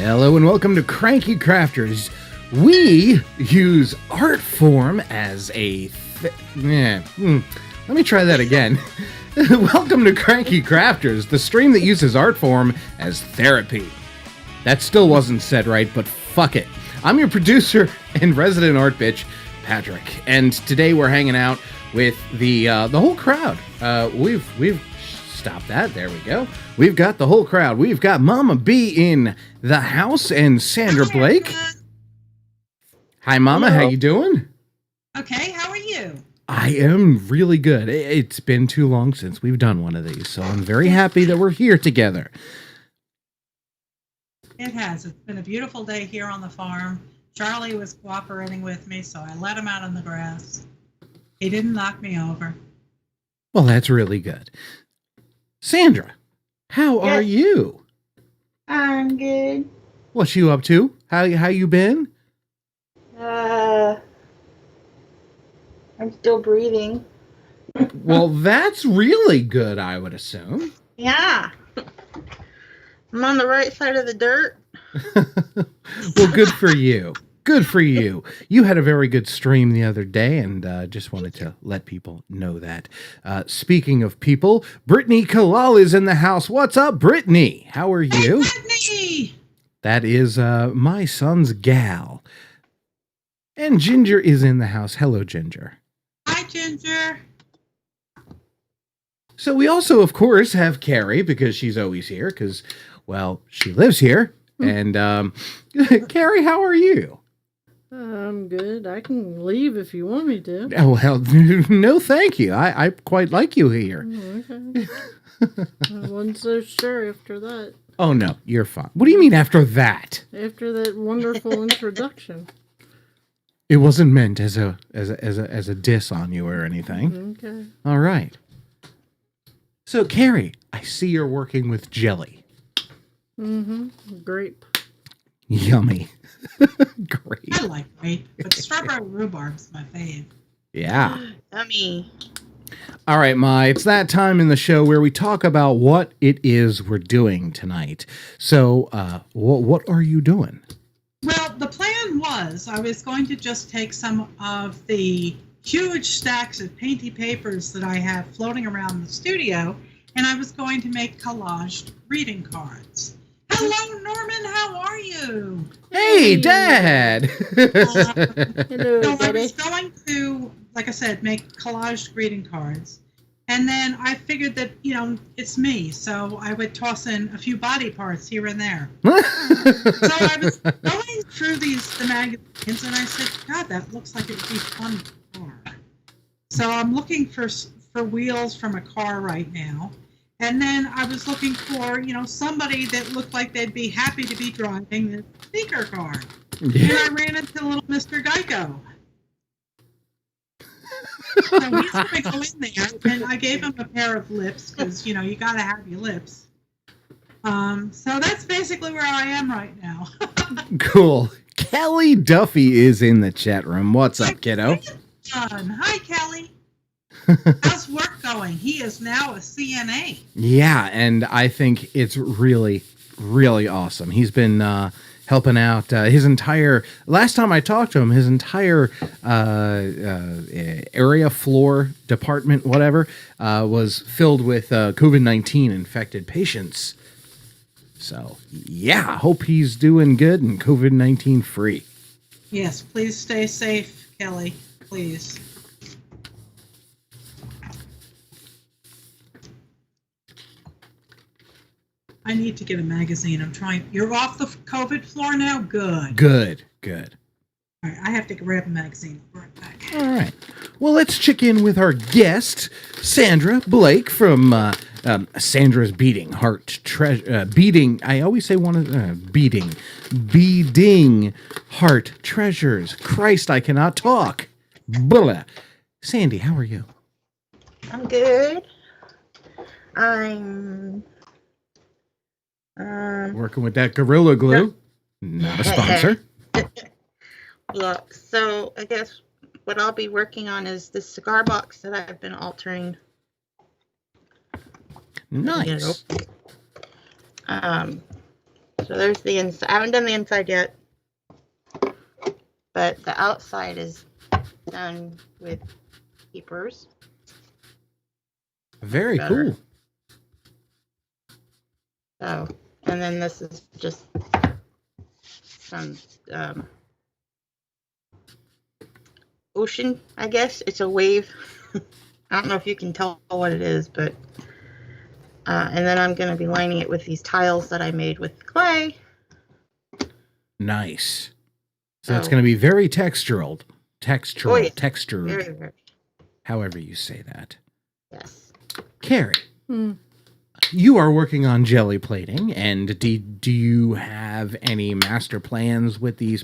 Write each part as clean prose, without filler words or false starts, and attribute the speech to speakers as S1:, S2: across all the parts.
S1: Hello and welcome to Cranky Crafters. We use art form as a... Let me try that again. Welcome to Cranky Crafters, the stream that uses art form as therapy. That still wasn't said right, but fuck it. I'm your producer and resident art bitch, Patrick, and today we're hanging out with the whole crowd. We've stopped that. There we go. We've got the whole crowd. We've got Mama B in the house and Sandra Blake. Hi, Mama.
S2: Hello.
S1: How you doing?
S2: Okay, how are you?
S1: I am really good. It's been too long since we've done one of these, so I'm very happy that we're here together.
S2: It has. It's been a beautiful day here on the farm. Charlie was cooperating with me, so I let him out on the grass. He didn't knock me over.
S1: Well, that's really good. Sandra, how are you?
S3: I'm good.
S1: What you up to? How you been?
S3: I'm still breathing.
S1: Well, that's really good, I would assume.
S3: Yeah. I'm on the right side of the dirt.
S1: Well, good for you. Good for you. You had a very good stream the other day, and just wanted to let people know that. Speaking of people, Brittany Kalal is in the house. What's up, Brittany? How are you?
S2: Hey, Brittany!
S1: That is my son's gal. And Ginger is in the house. Hello, Ginger.
S2: Hi, Ginger.
S1: So we also, of course, have Carrie, because she's always here, because, well, she lives here. And Carrie, how are you?
S4: I'm good. I can leave if you want me to.
S1: Oh, well, no, thank you. I quite like you here.
S4: Okay. I wasn't so sure after that.
S1: Oh, no, you're fine. What do you mean after that?
S4: After that wonderful introduction.
S1: It wasn't meant as a diss on you or anything.
S4: Okay.
S1: All right. So, Carrie, I see you're working with jelly.
S4: Grape.
S1: Yummy. Great.
S2: I like grape, but strawberry rhubarb's my fave.
S1: Yeah.
S3: Yummy.
S1: All right, Ma, it's that time in the show where we talk about what it is we're doing tonight. So, what are you doing?
S2: Well, the plan was I was going to just take some of the huge stacks of painty papers that I have floating around the studio, and I was going to make collaged greeting cards. Hello, Norman. How are you?
S1: Hey, Dad!
S4: Hello,
S2: So I
S4: Daddy.
S2: was going to, like I said, make collaged greeting cards. And then I figured that, it's me. So I would toss in a few body parts here and there. So I was going through the magazines and I said, God, that looks like it would be fun for a car. So I'm looking for wheels from a car right now. And then I was looking for, somebody that looked like they'd be happy to be driving the sneaker car.
S1: Yeah.
S2: And I ran into little Mr. Geico. So he's going to go in there, and I gave him a pair of lips, because, you got to have your lips. So that's basically where I am right now.
S1: Cool. Kelly Duffy is in the chat room. What's up, kiddo?
S2: Hi, Kelly. How's work going? He is now a CNA.
S1: Yeah, and I think it's really, really awesome. He's been helping out last time I talked to him, his entire area, floor, department, whatever, was filled with COVID-19 infected patients. So, yeah, hope he's doing good and COVID-19 free.
S2: Yes, please stay safe, Kelly. Please. I need to get a magazine. I'm trying. You're off the COVID floor now? Good.
S1: Good.
S2: All right, I have to grab a magazine. I'll be right back.
S1: All right. Well, let's check in with our guest, Sandra Blake from Sandra's Beating Heart Treasure. Beating. I always say beating Heart Treasures. Christ, I cannot talk. Blah. Sandy, how are you?
S3: I'm good. I'm
S1: Working with that Gorilla Glue. Not a sponsor.
S3: look, so I guess what I'll be working on is the cigar box that I've been altering.
S1: Nice.
S3: So there's the inside. I haven't done the inside yet, but the outside is done with keepers.
S1: Very
S3: Better.
S1: cool.
S3: So, and then this is just some ocean, I guess. It's a wave. I don't know if you can tell what it is, but and then I'm going to be lining it with these tiles that I made with clay.
S1: Nice. So it's going to be very textural.
S3: Oh, yes.
S1: Textured.
S3: Very, very.
S1: However you say that.
S3: Yes.
S1: Carrie, you are working on jelly plating, and do you have any master plans with these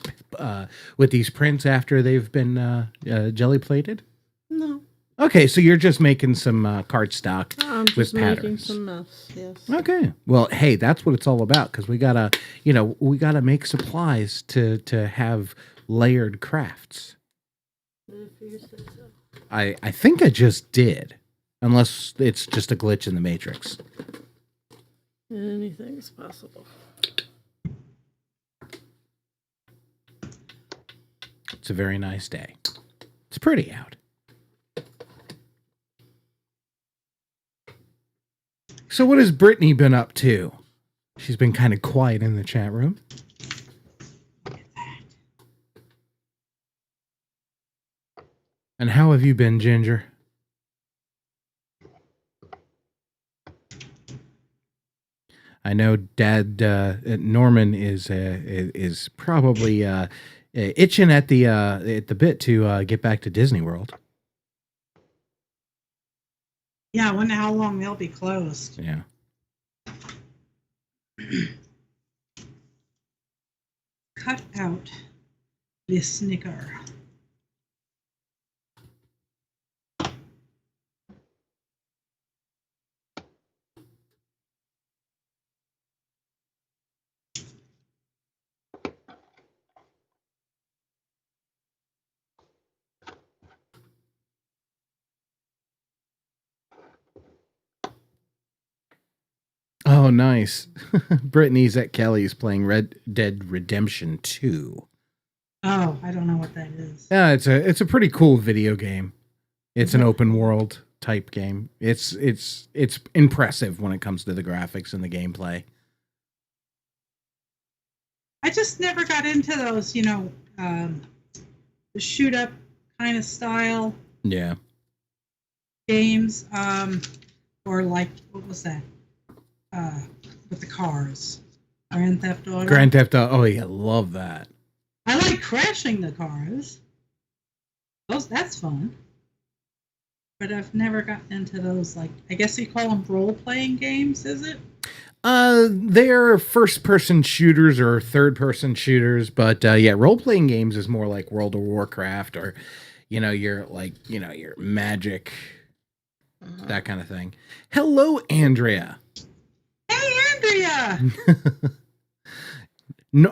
S1: prints after they've been jelly plated?
S4: No.
S1: Okay, so you're just making some cardstock
S4: I'm
S1: with
S4: just making
S1: patterns.
S4: some mess, yes.
S1: Okay. Well, hey, that's what it's all about, because we gotta make supplies to have layered crafts.
S4: If you say so.
S1: I think I just did, unless it's just a glitch in the Matrix.
S4: Anything's possible.
S1: It's a very nice day. It's pretty out. So what has Brittany been up to? She's been kind of quiet in the chat room. And how have you been, Ginger? I know Dad Norman is probably itching at the bit to get back to Disney World.
S2: Yeah, I wonder how long they'll be closed.
S1: Yeah.
S2: Cut out the snicker.
S1: Oh, nice. Brittany's at Kelly's playing Red Dead Redemption 2.
S2: Oh, I don't know what that is.
S1: Yeah, it's a pretty cool video game. It's an open world type game. It's impressive when it comes to the graphics and the gameplay.
S2: I just never got into those, the shoot up kind of style
S1: Yeah.
S2: games. Or like, what was that? With the cars. Grand Theft Auto.
S1: Grand Theft Auto. Oh, yeah, love that.
S2: I like crashing the cars. That's fun. But I've never gotten into those, like, I guess you call them role-playing games, is it?
S1: They're first-person shooters or third-person shooters, but yeah, role-playing games is more like World of Warcraft or, your Magic, that kind of thing. Hello, Andrea.
S2: Hey, Andrea!
S1: No,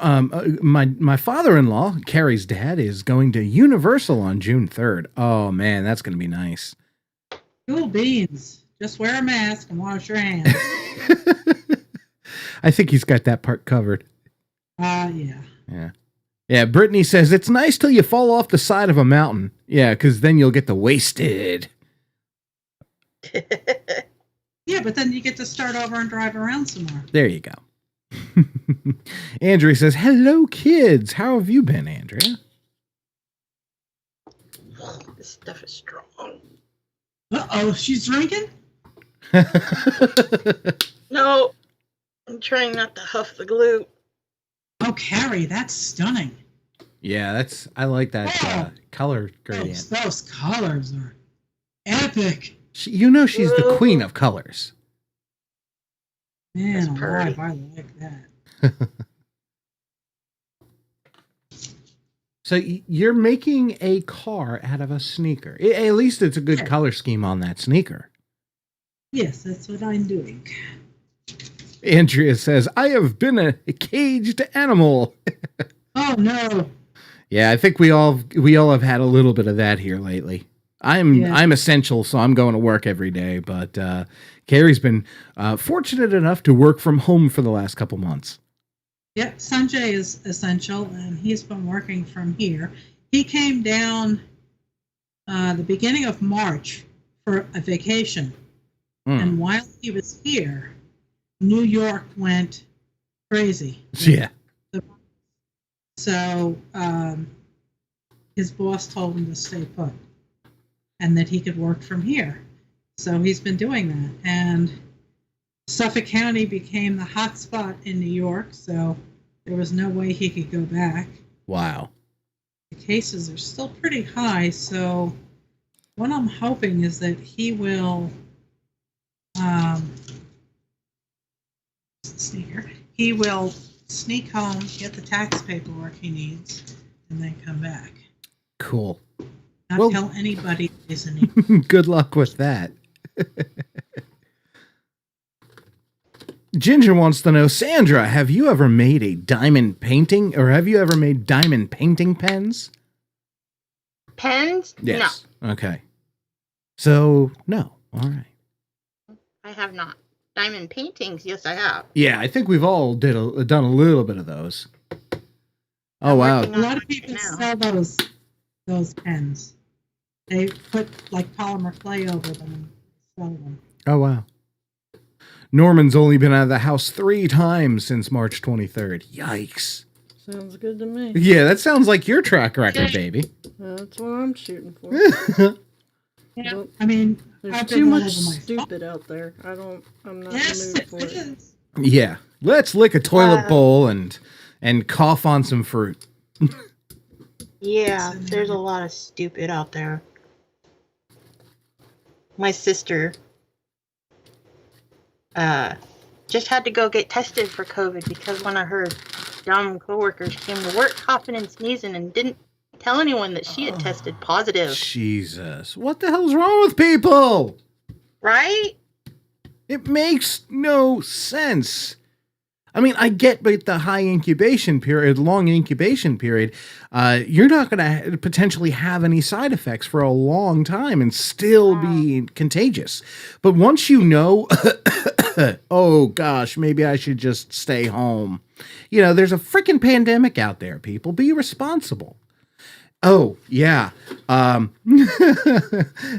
S1: my father-in-law, Carrie's dad, is going to Universal on June 3rd. Oh, man, that's going to be nice.
S2: Cool beans. Just wear a mask and wash your hands.
S1: I think he's got that part covered.
S2: Yeah.
S1: Yeah. Yeah, Brittany says, it's nice till you fall off the side of a mountain. Yeah, because then you'll get the wasted.
S2: Yeah, but then you get to start over and drive around some more.
S1: There you go. Andrea says, hello, kids. How have you been, Andrea?
S3: This stuff is strong.
S2: Uh-oh, she's drinking?
S3: No, I'm trying not to huff the glue.
S2: Oh, Carrie, that's stunning.
S1: Yeah, I like that color gradient.
S2: Those colors are epic.
S1: She's the queen of colors.
S2: Man, alive, I like that.
S1: So you're making a car out of a sneaker. At least it's a good color scheme on that sneaker.
S2: Yes, that's what I'm doing.
S1: Andrea says, I have been a caged animal.
S2: Oh, no.
S1: Yeah, I think we all have had a little bit of that here lately. I'm essential, so I'm going to work every day. But Carrie's been fortunate enough to work from home for the last couple months.
S2: Yep, Sanjay is essential, and he's been working from here. He came down the beginning of March for a vacation, and while he was here, New York went crazy.
S1: Yeah.
S2: So his boss told him to stay put, and that he could work from here. So he's been doing that, and Suffolk County became the hot spot in New York, so there was no way he could go back.
S1: Wow.
S2: The cases are still pretty high, so what I'm hoping is that he will he will sneak home, get the tax paperwork he needs, and then come back.
S1: Cool.
S2: Not tell anybody he's in New
S1: Good luck with that. Ginger wants to know, Sandra, have you ever made a diamond painting, or have you ever made diamond painting pens?
S3: Pens?
S1: Yes. No. Okay. So, no. All right.
S3: I have not. Diamond paintings? Yes, I have.
S1: Yeah, I think we've all done a little bit of those. Oh, wow.
S2: A lot of people sell those pens. They put like polymer clay over them and sell them.
S1: Oh, wow. Norman's only been out of the house 3 times since March 23rd. Yikes.
S4: Sounds good to me.
S1: Yeah, that sounds like your track record, baby.
S4: That's what I'm shooting for.
S2: Yeah, I mean,
S4: there's too much stupid out there. I'm not in the mood for it.
S1: Yeah, let's lick a toilet bowl and cough on some fruit.
S3: Yeah, there's a lot of stupid out there. My sister just had to go get tested for COVID because one of her dumb coworkers came to work coughing and sneezing and didn't tell anyone that she had tested positive.
S1: Jesus, what the hell's wrong with people?
S3: Right?
S1: It makes no sense. I mean, I get with the high incubation period, long incubation period, you're not going to potentially have any side effects for a long time and still be contagious. But once you know, oh gosh, maybe I should just stay home. You know, there's a freaking pandemic out there, people. Be responsible. Oh, yeah.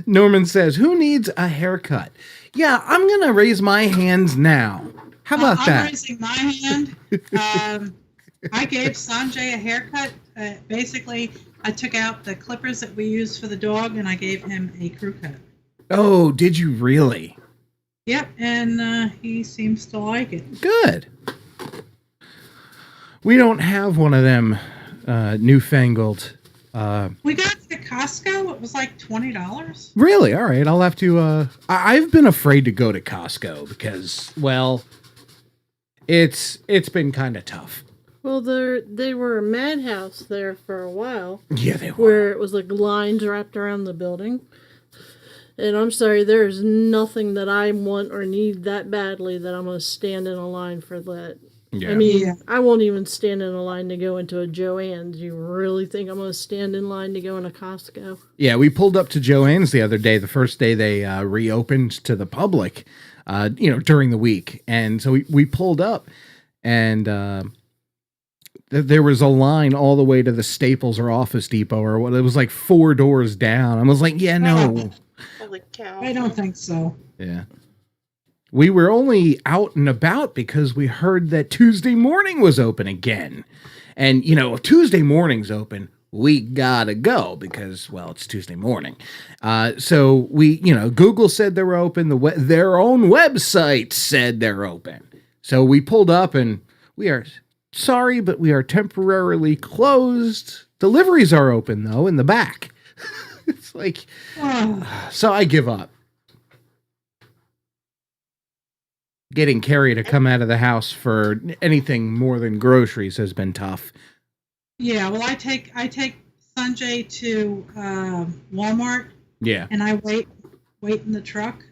S1: Norman says, who needs a haircut? Yeah, I'm going to raise my hands now. How about that?
S2: I'm raising my hand. I gave Sanjay a haircut. Basically, I took out the clippers that we use for the dog, and I gave him a crew cut.
S1: Oh, did you really?
S2: Yep, and he seems to like it.
S1: Good. We don't have one of them newfangled.
S2: We got it at Costco. It was like $20.
S1: Really? All right. I'll have to. I've been afraid to go to Costco because, well, it's been kind of tough.
S4: Well, they were a madhouse there for a while.
S1: Yeah, they were.
S4: Where it was like lines wrapped around the building. And I'm sorry, there's nothing that I want or need that badly that I'm going to stand in a line for that.
S1: Yeah.
S4: I mean, I won't even stand in a line to go into a Joann's. You really think I'm going to stand in line to go into Costco? Yeah,
S1: we pulled up to Joann's the other day, the first day they reopened to the public, during the week. And so we pulled up, and there was a line all the way to the Staples or Office Depot, or what, it was like 4 doors down. I was like, yeah, no.
S3: Holy cow.
S2: I don't think so.
S1: Yeah. We were only out and about because we heard that Tuesday morning was open again. And, if Tuesday morning's open, we gotta go because, well, it's Tuesday morning. So we, Google said they were open. Their own website said they're open. So we pulled up, and we are sorry, but we are temporarily closed. Deliveries are open, though, in the back. It's like, so I give up. Getting Carrie to come out of the house for anything more than groceries has been tough.
S2: Yeah, well, I take Sanjay to Walmart.
S1: Yeah,
S2: and I wait in the truck.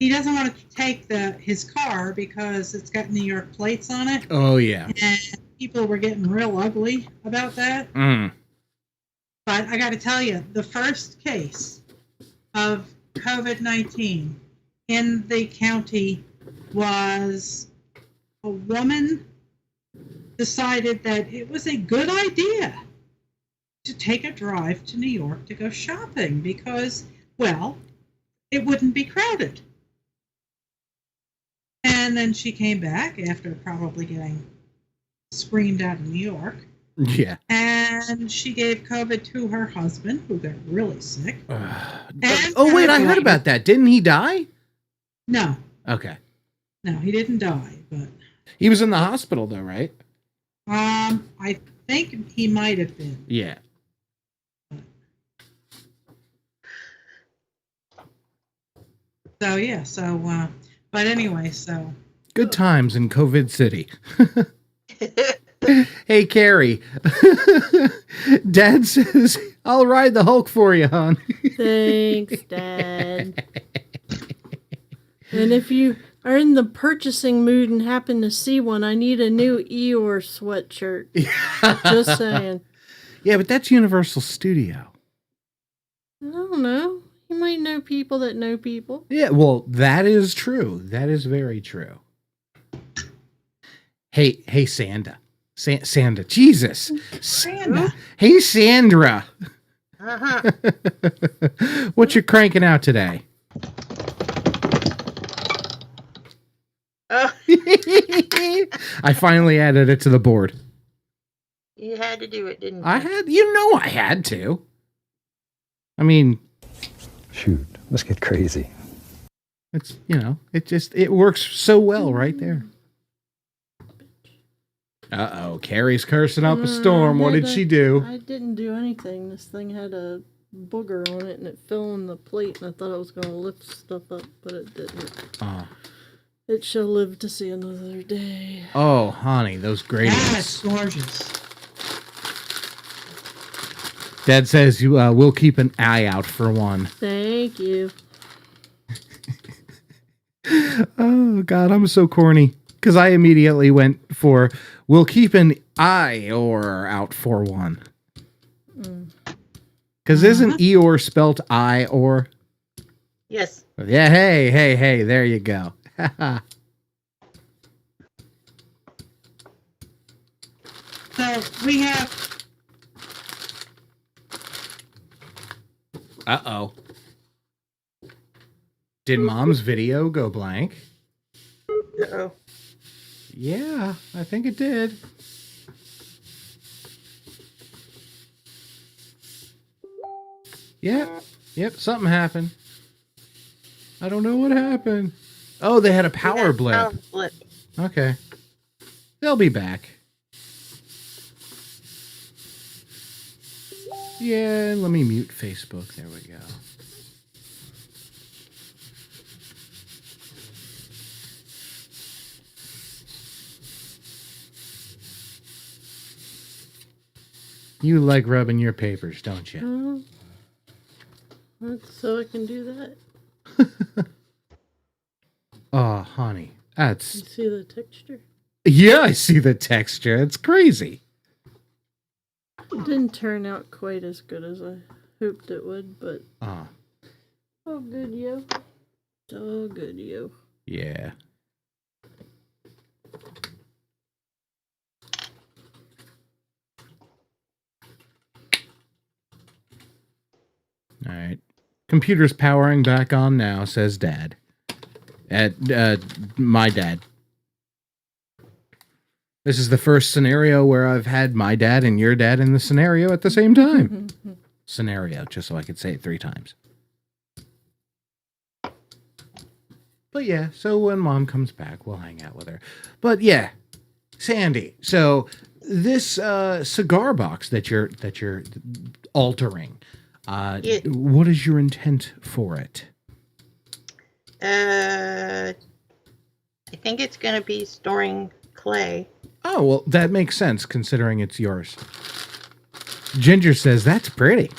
S2: He doesn't want to take his car because it's got New York plates on it.
S1: Oh yeah,
S2: and people were getting real ugly about that. But I got to tell you, the first case of COVID-19 in the county was a woman decided that it was a good idea to take a drive to New York to go shopping because, well, it wouldn't be crowded. And then she came back after probably getting screamed out of New York.
S1: Yeah.
S2: And she gave COVID to her husband, who got really sick.
S1: Oh, wait, I heard about that. Didn't he die?
S2: No.
S1: Okay.
S2: No, he didn't die, but
S1: He was in the hospital, though, right?
S2: I think he might have been.
S1: Yeah.
S2: So, yeah, so, but anyway, so.
S1: Good times in COVID City. Hey, Carrie. Dad says, I'll ride the Hulk for you, hon.
S4: Thanks, Dad. And if you are in the purchasing mood and happen to see one, I need a new Eeyore sweatshirt. Just saying.
S1: Yeah, but that's Universal Studio.
S4: I don't know. You might know people that know people.
S1: Yeah, well, that is true. That is very true. Hey, Sandra. Sandra, Jesus.
S2: Sandra.
S1: Hey, Sandra.
S3: Uh-huh.
S1: What you cranking out today?
S3: Oh,
S1: I finally added it to the board.
S3: you had to do it, didn't you?
S1: I had to. I mean,
S5: Shoot, let's get crazy.
S1: it's, it works so well right there. Uh-oh, Carrie's cursing up a storm. What did she do?
S4: I didn't do anything. This thing had a booger on it, and it fell on the plate, and I thought I was going to lift stuff up, but it didn't. It shall live to see another day.
S1: Oh, honey, those gradients.
S2: That's gorgeous.
S1: Dad says we'll keep an eye out for one.
S4: Thank you.
S1: Oh, God, I'm so corny. Because I immediately went for, we'll keep an eye or out for one. Because isn't Eeyore spelt I or?
S3: Yes.
S1: Yeah, hey, there you go.
S2: So we have.
S1: Uh-oh. Did Mom's video go blank?
S3: Uh-oh.
S1: Yeah, I think it did. Yep, something happened. I don't know what happened. Oh, they had a power blip.
S3: Power blip.
S1: Okay. They'll be back. Yeah, let me mute Facebook. There we go. You like rubbing your papers, don't you?
S4: So I can do that.
S1: Oh, honey.
S4: You
S1: That's...
S4: see the texture?
S1: Yeah, I see the texture. It's crazy.
S4: It didn't turn out quite as good as I hoped it would, but oh good, yo. So good, yo.
S1: Yeah. All right. Computer's powering back on now, says Dad. My dad. This is the first scenario where I've had my dad and your dad in the scenario at the same time. Scenario, just so I could say it 3 times. But yeah, so when Mom comes back, we'll hang out with her. But yeah, Sandy, so this cigar box that you're altering, what is your intent for it?
S3: I think it's going to be storing clay.
S1: Oh, well, that makes sense considering it's yours. Ginger says, that's pretty.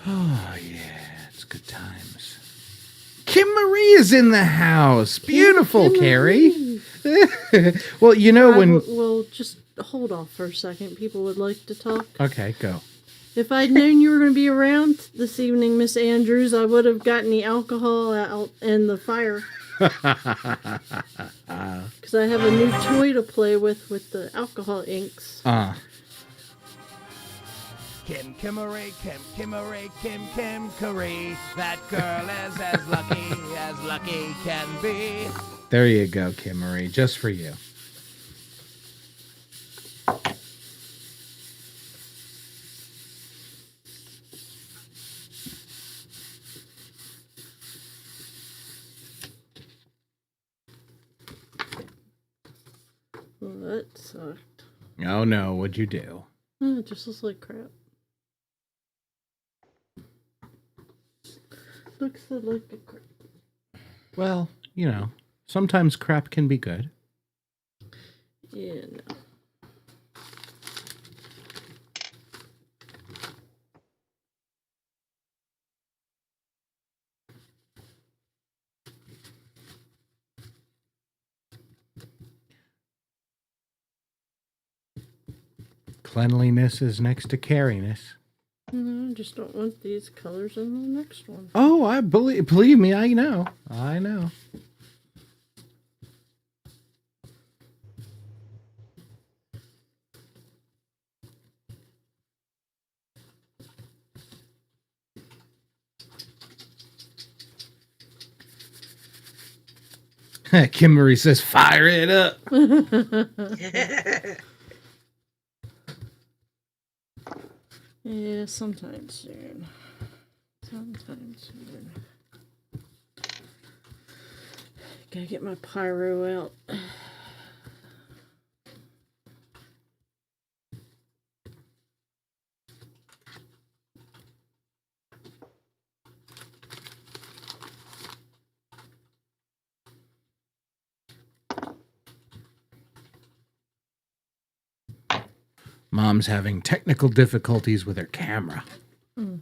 S1: Oh, yeah, it's good times. Kim Marie is in the house. Beautiful,
S4: Kim
S1: Carrie.
S4: Marie.
S1: Well, you know when...
S4: Well, just hold off for a second. People would like to talk.
S1: Okay, go.
S4: If I'd known you were going to be around this evening, Miss Andrews, I would have gotten the alcohol out and the fire. Because I have a new toy to play with the alcohol inks.
S6: Kim Kimmeray, Kim Kimmeray, Kim Kim Curry. That girl is as lucky can be.
S1: There you go, Kim Marie, just for you.
S4: Well, that sucked.
S1: Oh no, what'd you do?
S4: It just looks like crap. Looks like a crap.
S1: Well, you know, sometimes crap can be good.
S4: Yeah, no.
S1: Cleanliness is next to cariness.
S4: No, I just don't want these colors in the next one.
S1: Oh, I believe me, I know. I know. Kimberly says, fire it up.
S4: Yeah, sometime soon. Sometime soon. Gotta get my pyro out.
S1: Mom's having technical difficulties with her camera.
S4: Mm.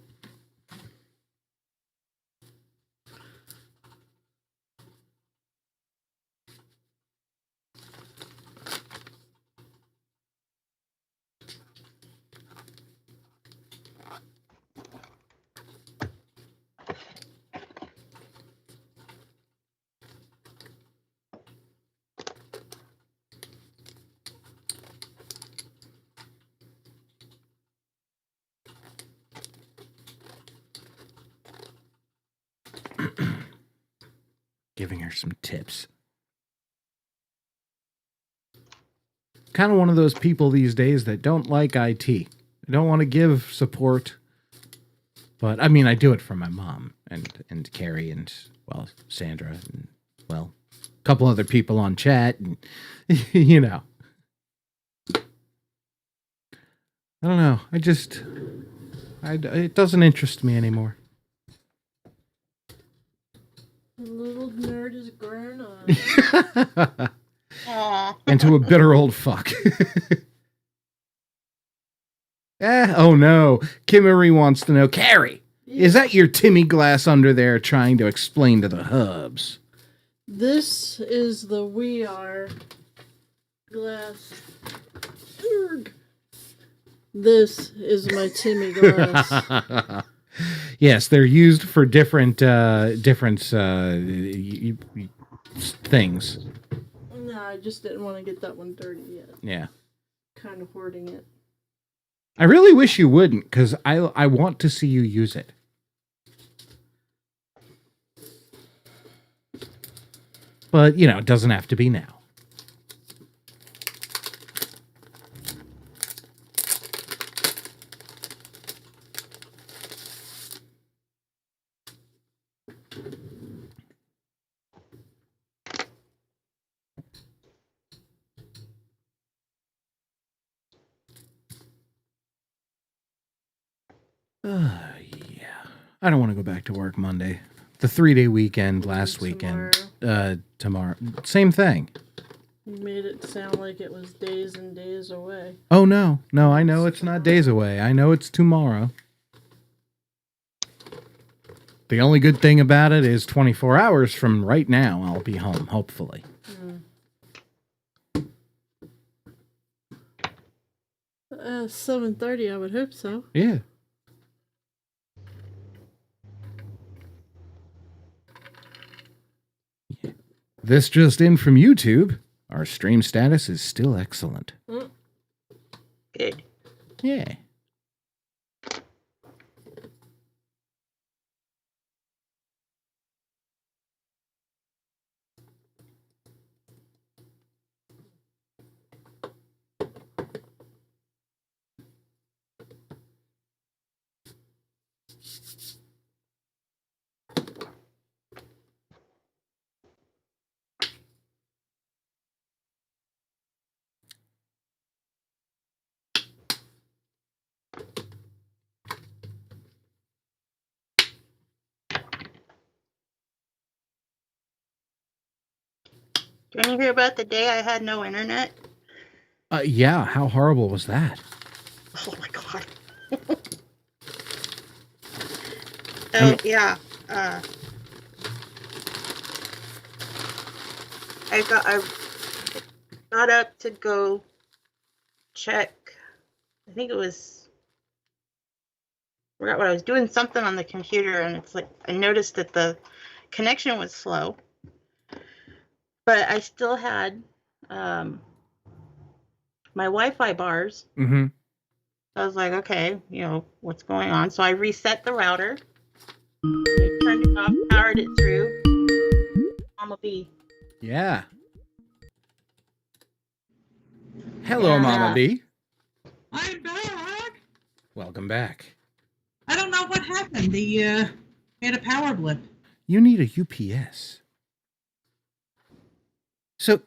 S1: Giving her some tips. Kind of one of those people these days that don't like IT. They don't want to give support. But, I mean, I do it for my mom and Carrie and, well, Sandra and, well, a couple other people on chat. And, you know. I don't know. It doesn't interest me anymore.
S4: The little nerd is grown up.
S3: Aw.
S1: Into a bitter old fuck. Oh no. Kimmery wants to know, Carrie, is that your Timmy glass under there trying to explain to the hubs?
S4: This is the We Are glass. Urgh. This is my Timmy glass.
S1: Yes, they're used for different things.
S4: No, I just didn't want to get that one dirty yet.
S1: Yeah.
S4: Kind of hoarding it.
S1: I really wish you wouldn't, because I want to see you use it. But, you know, it doesn't have to be now. Yeah. I don't want to go back to work Monday. The 3-day weekend last weekend. Tomorrow. Same thing.
S4: You made it sound like it was days and days away.
S1: Oh, no. No, I know it's not days away. I know it's tomorrow. The only good thing about it is 24 hours from right now, I'll be home, hopefully.
S4: 7:30. I would hope so.
S1: Yeah. This just in from YouTube. Our stream status is still excellent.
S3: Good.
S1: Yeah.
S3: Do you want to hear about the day I had no internet?
S1: Yeah, how horrible was that?
S3: Oh my god.
S1: I mean-
S3: yeah. I got up to go check. I think it was. Forgot what I was doing. Something on the computer, and it's like I noticed that the connection was slow, but I still had my Wi-Fi bars.
S1: Mm-hmm.
S3: I was like, okay, what's going on? So I reset the router, turned it off, powered it through. Mama B.
S1: Yeah. Hello,
S3: Yeah.
S1: Mama B.
S2: I'm back.
S1: Welcome back.
S2: I don't know what happened. We had a power blip.
S1: You need a UPS. So,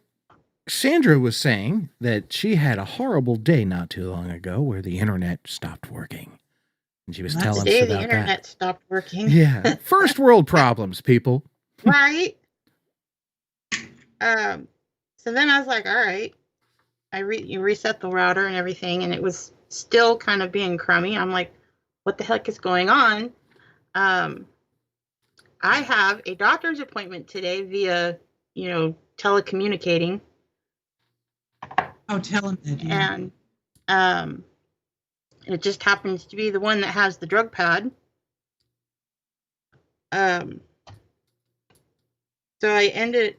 S1: Sandra was saying that she had a horrible day not too long ago where the internet stopped working. And she was
S2: That's
S1: telling us
S3: Today
S1: about
S3: the internet
S1: that.
S3: stopped working.
S1: Yeah. First world problems, people.
S3: Right? So then I was like, all right. You reset the router and everything, and it was still kind of being crummy. I'm like, what the heck is going on? I have a doctor's appointment today via, telecommunicating.
S2: Oh, tell him that. Yeah.
S3: And it just happens to be the one that has the drug pad. So I ended.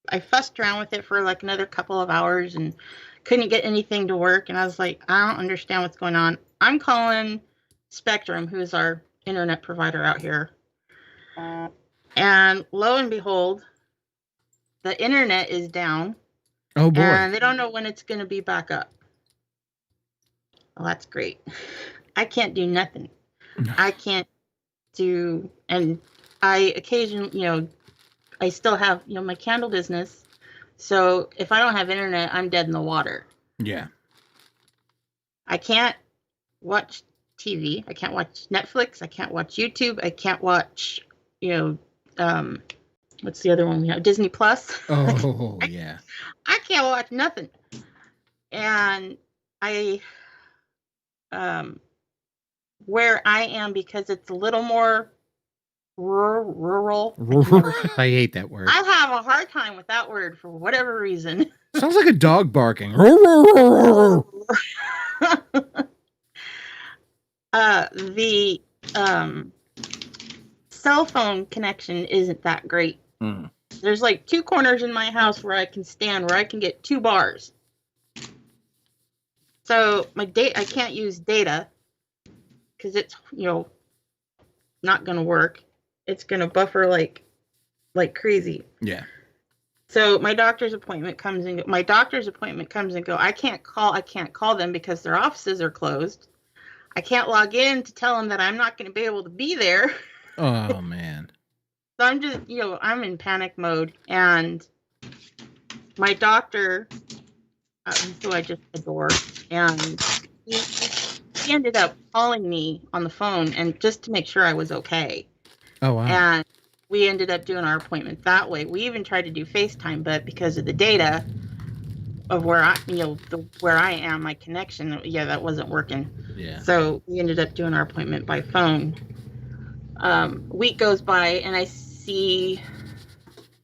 S3: I fussed around with it for like another couple of hours and couldn't get anything to work. And I was like, I don't understand what's going on. I'm calling Spectrum, who's our internet provider out here. And lo and behold, the internet is down.
S1: Oh, boy.
S3: And they don't know when it's going to be back up. Well, that's great. I can't do nothing. I can't do, and I occasionally, I still have, my candle business. So if I don't have internet, I'm dead in the water.
S1: Yeah.
S3: I can't watch TV. I can't watch Netflix. I can't watch YouTube. I can't watch, what's the other one we have? Disney Plus.
S1: Oh, yeah.
S3: I can't watch nothing. And where I am, because it's a little more rural.
S1: I hate that word.
S3: I have a hard time with that word for whatever reason.
S1: Sounds like a dog barking.
S3: The cell phone connection isn't that great.
S1: Mm.
S3: There's like 2 corners in my house where I can stand, where I can get 2 bars. So I can't use data because it's, not going to work. It's going to buffer like crazy.
S1: Yeah.
S3: So my doctor's appointment comes and go. I can't call them because their offices are closed. I can't log in to tell them that I'm not going to be able to be there.
S1: Oh, man.
S3: So I'm just, I'm in panic mode. And my doctor, who I just adore, and he ended up calling me on the phone and just to make sure I was okay.
S1: Oh, wow.
S3: And we ended up doing our appointment that way. We even tried to do FaceTime, but because of the data of where I am, my connection, that wasn't working.
S1: Yeah.
S3: So we ended up doing our appointment by phone. A week goes by and I see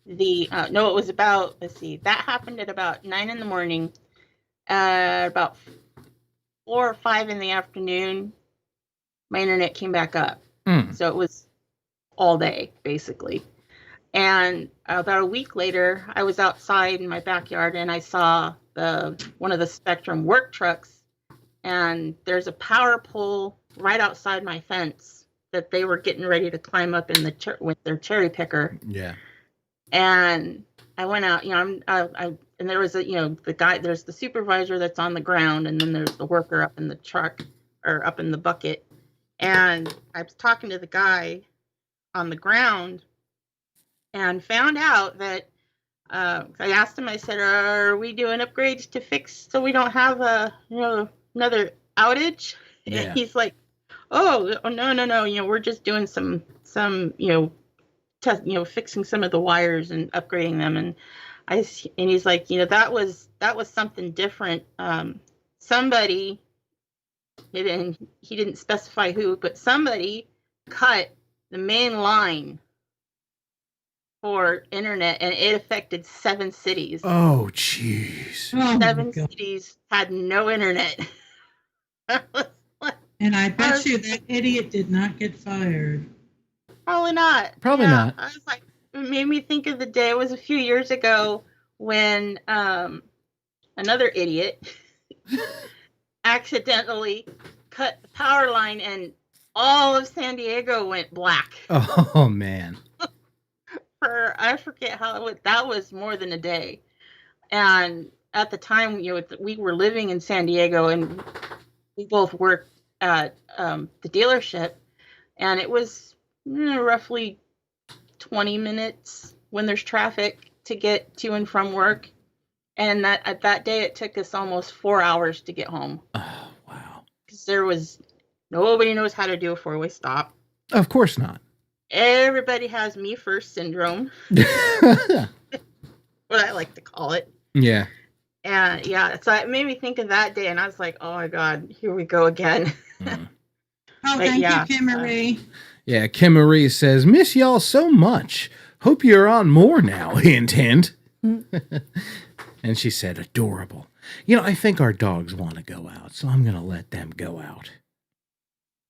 S3: it was about, that happened at about 9 in the morning. About 4 or 5 in the afternoon, my internet came back up. So it was all day, basically. And about a week later, I was outside in my backyard and I saw one of the Spectrum work trucks, and there's a power pole right outside my fence that they were getting ready to climb up in with their cherry picker.
S1: Yeah.
S3: And I went out, and there was there's the supervisor that's on the ground, and then there's the worker up in the truck or up in the bucket. And I was talking to the guy on the ground and found out that I asked him, I said, are we doing upgrades to fix so we don't have another outage?
S1: Yeah.
S3: And he's like, oh, no, we're just doing some fixing some of the wires and upgrading them. And he's like, that was something different. Somebody, he didn't specify who, but somebody cut the main line for internet, and it affected 7 cities.
S1: Oh, jeez.
S3: 7 cities had no internet.
S2: And I bet you that idiot did not get fired.
S3: Probably not.
S1: Probably not.
S3: I was like, it made me think of the day. It was a few years ago when another idiot accidentally cut the power line and all of San Diego went black.
S1: Oh, man.
S3: I forget that was more than a day. And at the time, we were living in San Diego, and we both worked at the dealership, and it was roughly 20 minutes when there's traffic to get to and from work. And that day, it took us almost 4 hours to get home.
S1: Oh, wow.
S3: Because there was nobody knows how to do a 4-way stop.
S1: Of course not.
S3: Everybody has me first syndrome. What I like to call it.
S1: Yeah.
S3: And so it made me think of that day, and I was like, oh my God, here we go again.
S2: Oh, thank you, Kim Marie.
S1: Yeah, Kim Marie says, miss y'all so much. Hope you're on more now, hint, hint. And she said, adorable. I think our dogs want to go out, so I'm going to let them go out.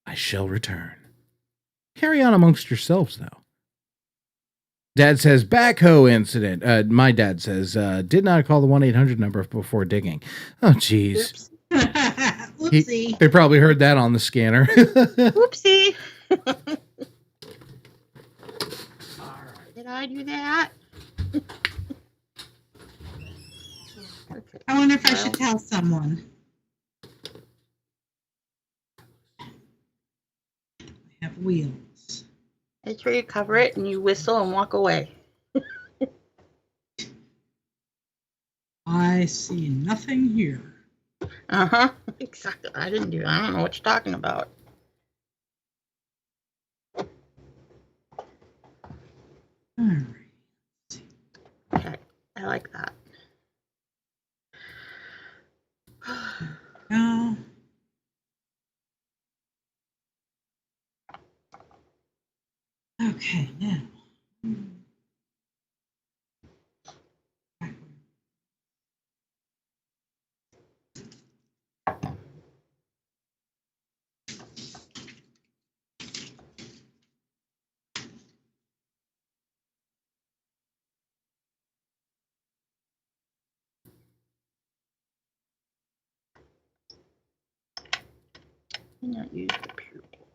S1: I shall return. Carry on amongst yourselves, though. Dad says, backhoe incident. My dad says, did not call the 1-800 number before digging. Oh, jeez.
S2: Oopsie.
S1: They probably heard that on the scanner.
S3: Whoopsie. Did I do that? Okay.
S2: I wonder if I should tell someone. I have wheels.
S3: Make sure you cover it and you whistle and walk away.
S2: I see nothing here.
S3: Uh-huh. Exactly. I didn't do that. I don't know what you're talking about.
S2: All right.
S3: Okay. I like that.
S2: Now. Okay, now.
S3: Not use the pupil.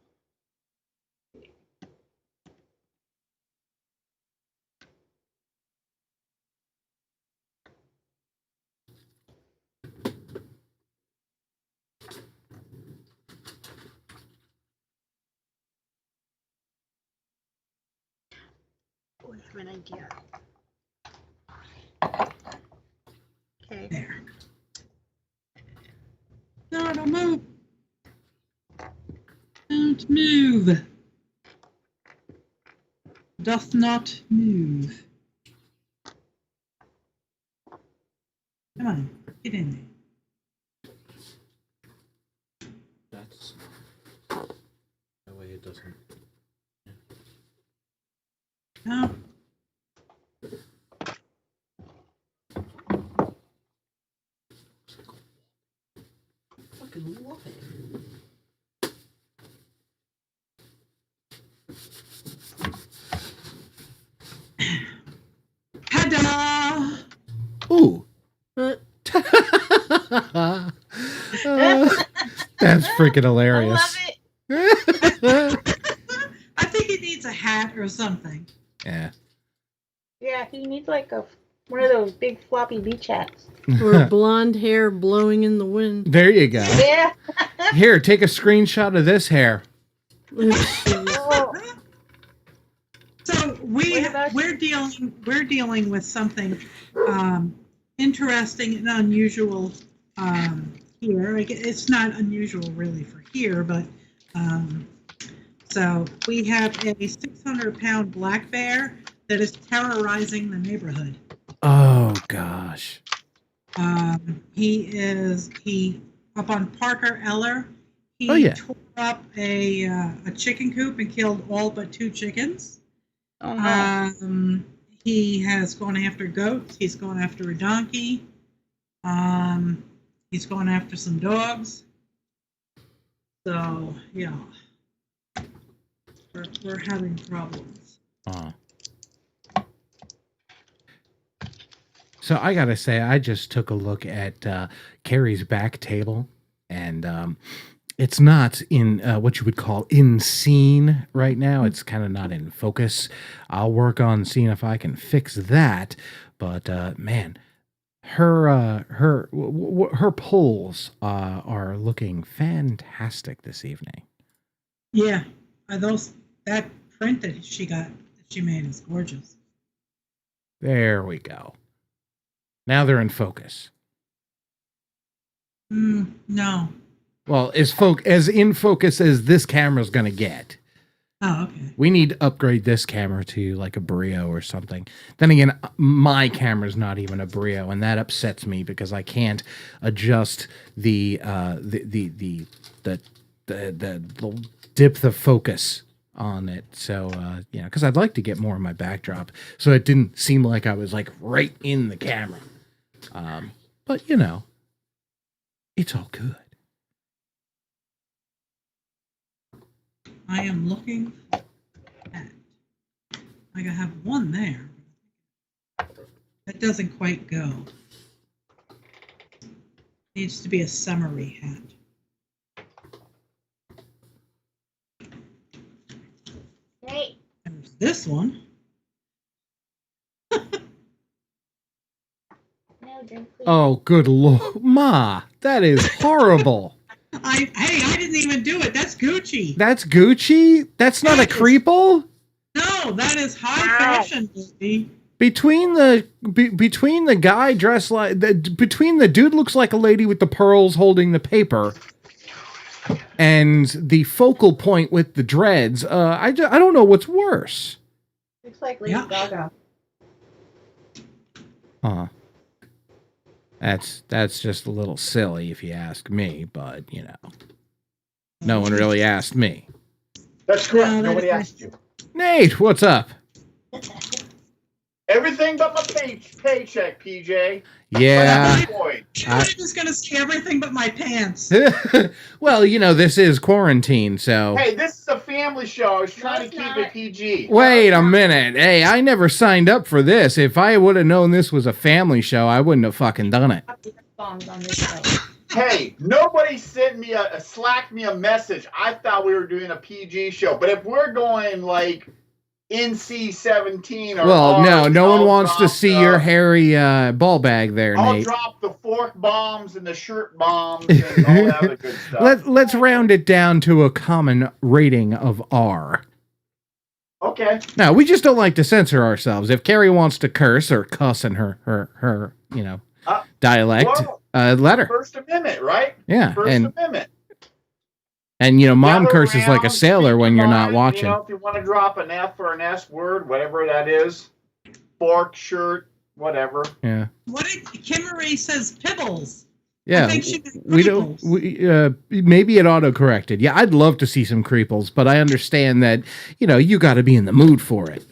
S3: Oh, I have an idea. Okay.
S2: There. No, don't move. Don't move. Doth not move. Come on, get in there.
S1: That's that way it doesn't.
S2: No. Ta-da!
S1: Ooh.
S4: But
S1: That's freaking
S3: I
S1: hilarious.
S3: love it.
S2: I think he needs a hat or something.
S1: Yeah.
S3: Yeah, he needs like one of those big floppy beach hats.
S4: or blonde hair blowing in the wind.
S1: There you go.
S3: Yeah.
S1: Here, take a screenshot of this hair.
S3: Oh,
S2: So
S3: What about
S2: we're dealing with something interesting and unusual here. It's not unusual really for here, but so we have a 600-pound black bear that is terrorizing the neighborhood.
S1: Oh gosh.
S2: He up on Parker Eller. He
S1: Oh, yeah.
S2: tore up a chicken coop and killed all but 2 chickens.
S3: oh no.
S2: He has gone after goats. He's gone after a donkey. He's gone after some dogs. So yeah, we're having problems.
S1: So I gotta say, I just took a look at Carrie's back table, and it's not in what you would call in scene right now. It's kind of not in focus. I'll work on seeing if I can fix that. But man, her pulls are looking fantastic this evening.
S2: Yeah, that print that she made is gorgeous.
S1: There we go. Now they're in focus.
S2: No.
S1: Well, as in focus as this camera's gonna get.
S2: Oh, okay.
S1: We need to upgrade this camera to like a Brio or something. Then again, my camera's not even a Brio, and that upsets me because I can't adjust the depth of focus on it. So because I'd like to get more of my backdrop, so it didn't seem like I was like right in the camera. But it's all good.
S2: I am looking at. I have one there. That doesn't quite go. Needs to be a summary hat.
S3: Hey.
S2: There's this one.
S3: No, drink, please.
S1: Oh, good Lord. Ma, that is horrible.
S2: I didn't even do it. That's Gucci.
S1: That's Gucci? That's not a
S2: Yes.
S1: Creeple?
S2: No, that is high fashion, baby.
S1: Between the guy dressed like between the dude looks like a lady with the pearls holding the paper and the focal point with the dreads, I don't know what's worse.
S3: Looks like Lady
S2: Yeah.
S3: Gaga.
S1: That's just a little silly if you ask me, but no one really asked me.
S7: That's correct.
S2: No,
S7: Nobody
S2: that's-
S7: asked you.
S1: Nate, what's up?
S7: Everything but my paycheck, PJ.
S1: Yeah.
S7: Boy.
S2: I was just gonna say everything but my pants.
S1: Well, this is quarantine, so.
S7: Hey, this is a family show. I was trying
S3: it's
S7: to keep
S3: not.
S7: it PG.
S1: Wait a minute. Hey, I never signed up for this. If I would have known this was a family show, I wouldn't have fucking done it.
S3: Songs on this show.
S7: Hey, nobody sent me slacked me a message. I thought we were doing a PG show, but if we're going like NC-17 or
S1: Well,
S7: R,
S1: no one
S7: I'll
S1: wants to
S7: drop
S1: see
S7: the-
S1: your hairy ball bag there,
S7: I'll
S1: Nate.
S7: drop the fork bombs and the shirt bombs and all that other good stuff.
S1: Let's round it down to a common rating of R.
S7: Okay.
S1: No, we just don't like to censor ourselves. If Carrie wants to curse or cuss in her dialect, let her.
S7: First Amendment, right?
S1: Yeah,
S7: First Amendment.
S1: and Mom
S7: Gather
S1: curses like a
S7: around,
S1: sailor
S7: speak
S1: when
S7: your
S1: you're not
S7: mind,
S1: watching.
S7: if you want to drop an F or an S word, whatever that is, fork, shirt, whatever.
S1: Yeah,
S2: What did Kim Marie says? Pibbles.
S1: yeah.
S2: I think she meant
S1: We don't.
S2: creeples.
S1: Maybe it auto corrected. Yeah, I'd love to see some creeples, but I understand that you got to be in the mood for it.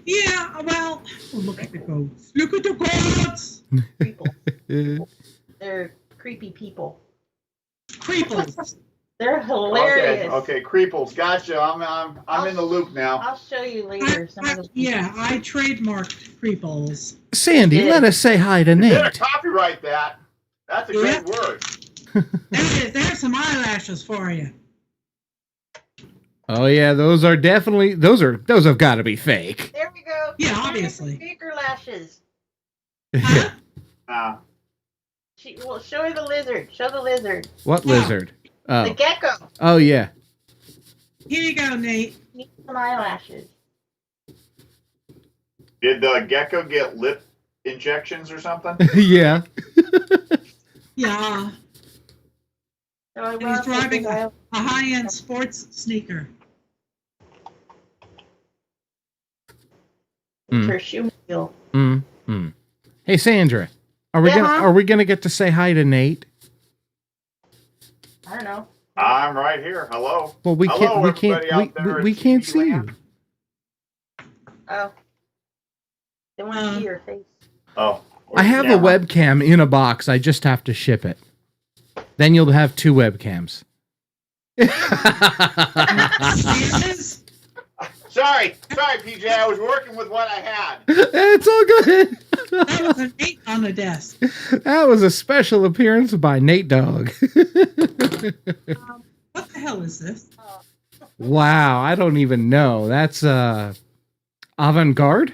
S2: Yeah. Well, look at the goats. Look at the goats.
S3: Creeple. They're creepy people.
S2: Creeples.
S3: They're hilarious.
S7: Okay, Creeples, gotcha. I'm in the loop now.
S3: I'll show you later.
S2: I trademarked Creeples.
S1: Sandy,
S3: Yeah.
S1: let us say hi to
S7: You better
S1: Nate.
S7: copyright that. That's a
S2: Yeah.
S7: great word.
S2: There's some eyelashes for you.
S1: Oh yeah, those are definitely those have got to be fake.
S3: There we go.
S2: Yeah,
S3: There's
S2: obviously.
S3: some Speaker lashes.
S2: Huh?
S3: Well, show her the lizard. Show the lizard.
S1: What
S2: Yeah.
S1: lizard?
S3: The
S1: Oh,
S3: gecko.
S1: oh yeah.
S2: Here you go, Nate.
S3: Need some eyelashes.
S7: Did the gecko get lip injections or something?
S1: Yeah.
S2: Yeah,
S3: So I
S2: and he's
S3: want to
S2: driving
S3: take
S2: a high-end sports sneaker.
S3: her shoe wheel.
S1: Hey Sandra, are we
S3: Yeah,
S1: gonna
S3: huh?
S1: are we gonna get to say hi to Nate?
S3: I don't know.
S7: I'm right here. Hello.
S1: Well, we
S7: Hello,
S1: can't
S7: everybody out there
S1: we
S7: in
S1: can't
S7: TV
S1: see you.
S7: land.
S3: Oh. They want to see your face.
S7: Oh.
S1: I have a webcam in a box. I just have to ship it. Then you'll have 2 webcams.
S2: Sanders?
S7: Sorry, PJ. I was working with what I had.
S1: It's all good.
S2: That was an 8 on the desk.
S1: That was a special appearance by Nate Dogg.
S2: What the hell is this?
S1: Wow, I don't even know. That's avant-garde?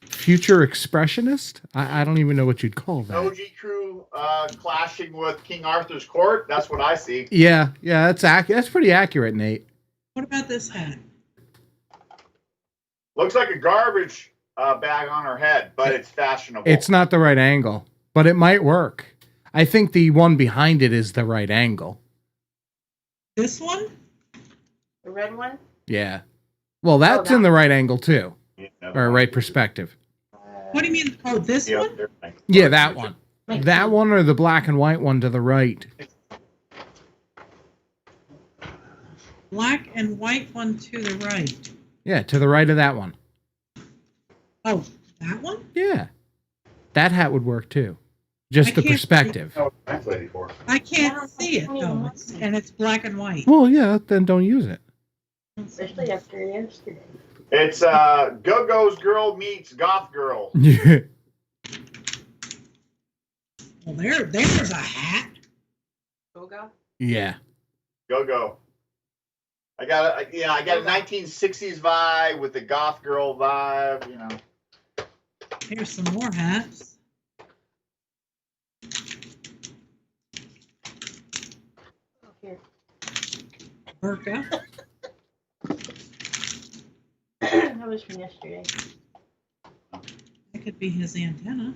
S1: Future expressionist? I don't even know what you'd call that.
S7: OG crew clashing with King Arthur's court. That's what I see.
S1: Yeah, that's pretty accurate, Nate.
S2: What about this hat?
S7: Looks like a garbage bag on her head, but it's fashionable.
S1: It's not the right angle, but it might work. I think the one behind it is the right angle.
S2: This one?
S3: The red one?
S1: Yeah. Well, that's
S3: that
S1: in the right angle too,
S7: Yeah,
S1: or right perspective.
S2: What do you mean? Oh, this
S7: yeah,
S2: one?
S7: they're nice.
S1: Yeah, that one. That one or the black and white one to the right.
S2: Black and white one to the right.
S1: Yeah, to the right of that one.
S2: Oh, that one?
S1: Yeah. That hat would work too. Just
S2: I
S1: the
S2: can't
S1: perspective.
S7: Oh, that's lady for.
S2: I can't see it though, and it's black and white.
S1: Well, yeah, then don't use it.
S3: Especially after yesterday.
S7: It's Go-Go's girl meets goth girl.
S1: Yeah.
S2: Well, there's a hat.
S3: Boga?
S1: Yeah.
S7: Go-Go. I got a 1960s vibe with the goth girl vibe, you know.
S2: Here's some more hats.
S3: Here.
S2: Burka.
S3: That was from yesterday.
S2: That could be his antenna.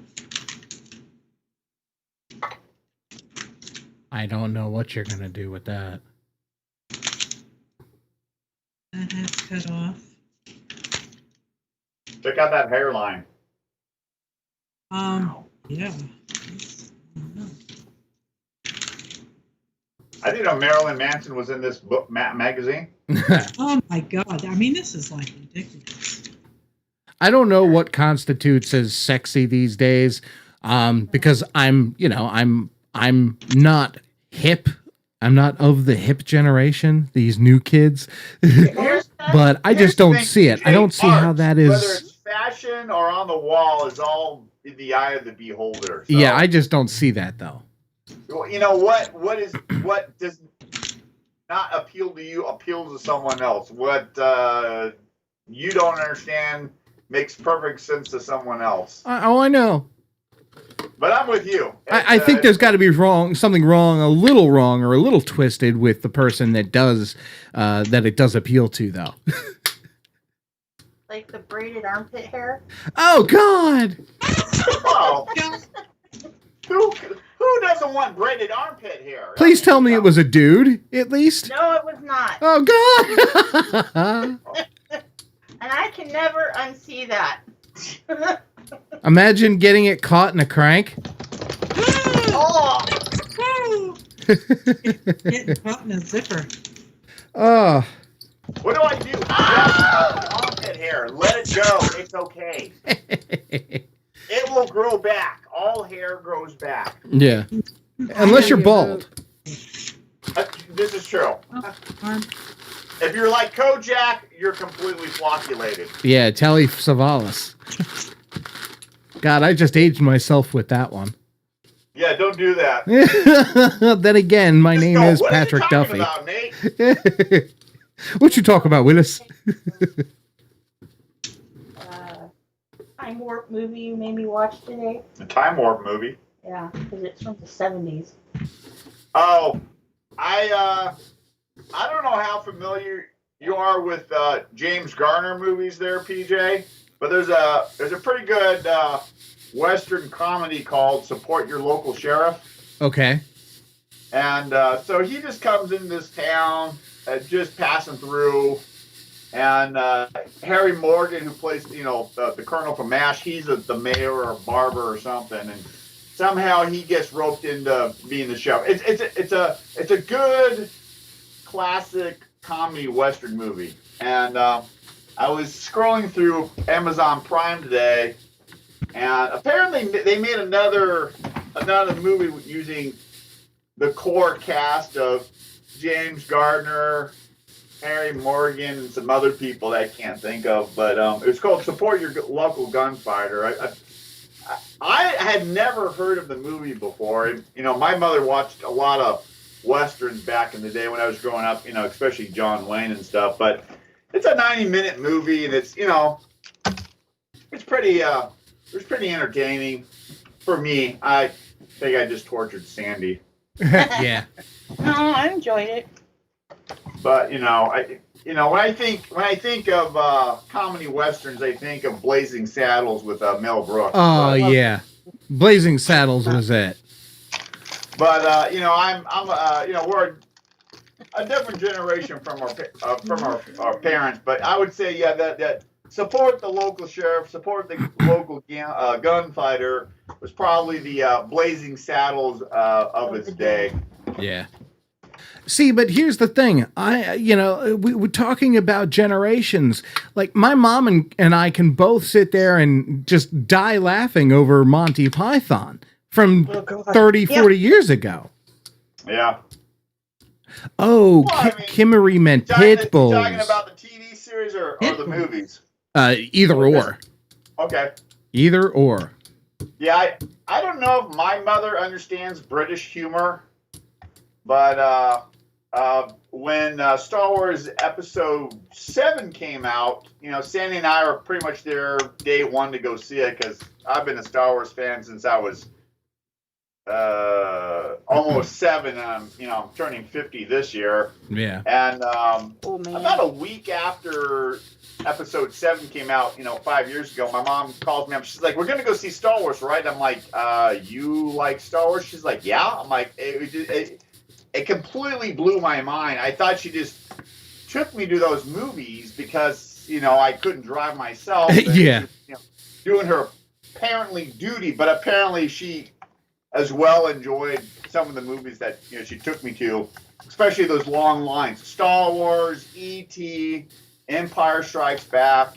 S1: I don't know what you're gonna do with that.
S2: That hat's cut off.
S7: Check out that hairline.
S2: Yeah.
S7: I didn't know Marilyn Manson was in this book magazine.
S2: Oh my God. I mean, this is like ridiculous.
S1: I don't know what constitutes as sexy these days, because I'm not hip. I'm not of the hip generation, these new kids. But I just don't see it. I don't see how that
S7: Whether
S1: is.
S7: it's fashion or on the wall is all in the eye of the beholder. So,
S1: Yeah, I just don't see that though.
S7: you know what does not appeal to you appeals to someone else. What you don't understand makes perfect sense to someone else.
S1: I know.
S7: But I'm with you.
S1: I think there's got to be something wrong, a little twisted with the person that does that it does appeal to, though.
S3: Like the braided armpit hair.
S1: Oh God!
S7: Well, who doesn't want braided armpit hair?
S1: Please tell me it was a dude, at least.
S3: No, it was not.
S1: Oh God!
S3: And I can never unsee that.
S1: Imagine getting it caught in a crank.
S3: Oh!
S2: Getting caught in a zipper.
S1: Oh.
S7: What do I do? Armpit hair. Let it go. It's okay. It will grow back. All hair grows back.
S1: Yeah. Unless you're bald.
S7: This is true.
S2: Um,
S7: If you're like Kojak, you're completely flocculated.
S1: Yeah, Telly Savalas. God, I just aged myself with that one.
S7: Yeah, don't do that.
S1: Then again, my name is
S7: What
S1: Patrick
S7: are you
S1: Duffy.
S7: talking about, Nate?
S1: What you talk about, Willis?
S3: Time Warp movie you made me watch today.
S7: The Time Warp movie.
S3: Yeah, because it's from the 70s.
S7: Oh, I don't know how familiar you are with James Garner movies there, PJ, but there's a pretty good Western comedy called Support Your Local Sheriff.
S1: Okay.
S7: And so he just comes in this town, just passing through, and Harry Morgan, who plays, the colonel from MASH, he's the mayor or barber or something, and somehow he gets roped into being the sheriff. It's a good classic comedy Western movie, and I was scrolling through Amazon Prime today, and apparently they made another movie using the core cast of James Gardner, Harry Morgan, and some other people that I can't think of. But it's called Support Your Local Gunfighter. I had never heard of the movie before. And, my mother watched a lot of Westerns back in the day when I was growing up, especially John Wayne and stuff. But it's a 90-minute movie, and it's pretty entertaining for me. I think I just tortured Sandy.
S1: Yeah.
S3: No, I enjoyed it.
S7: But when I think of comedy westerns, I think of Blazing Saddles with Mel Brooks.
S1: Oh, yeah. Blazing Saddles was it.
S7: But we're a different generation from our parents. But I would say, yeah, that support the local sheriff, support the local gunfighter was probably the Blazing Saddles of its day.
S1: Yeah. See, but here's the thing. We were talking about generations. Like, my mom and I can both sit there and just die laughing over Monty Python from 30, 40 years ago.
S7: Yeah.
S1: Oh,
S7: Well,
S1: Kimmery meant pit bulls.
S7: You talking about the TV series or the movies?
S1: Either or.
S7: Okay.
S1: Either or.
S7: Yeah, I don't know if my mother understands British humor, but when Star Wars Episode 7 came out, Sandy and I were pretty much there day one to go see it because I've been a Star Wars fan since I was almost 7. I'm turning 50 this year.
S1: Yeah.
S7: And
S3: Oh, man.
S7: about a week after Episode 7 came out, 5 years ago, my mom calls me up. She's like, "We're going to go see Star Wars, right?" I'm like, "You like Star Wars?" She's like, "Yeah." I'm like, it completely blew my mind. I thought she just took me to those movies because, I couldn't drive myself. And,
S1: Yeah.
S7: doing her parently duty, but apparently she as well enjoyed some of the movies that, she took me to, especially those long lines. Star Wars, E.T., Empire Strikes Back,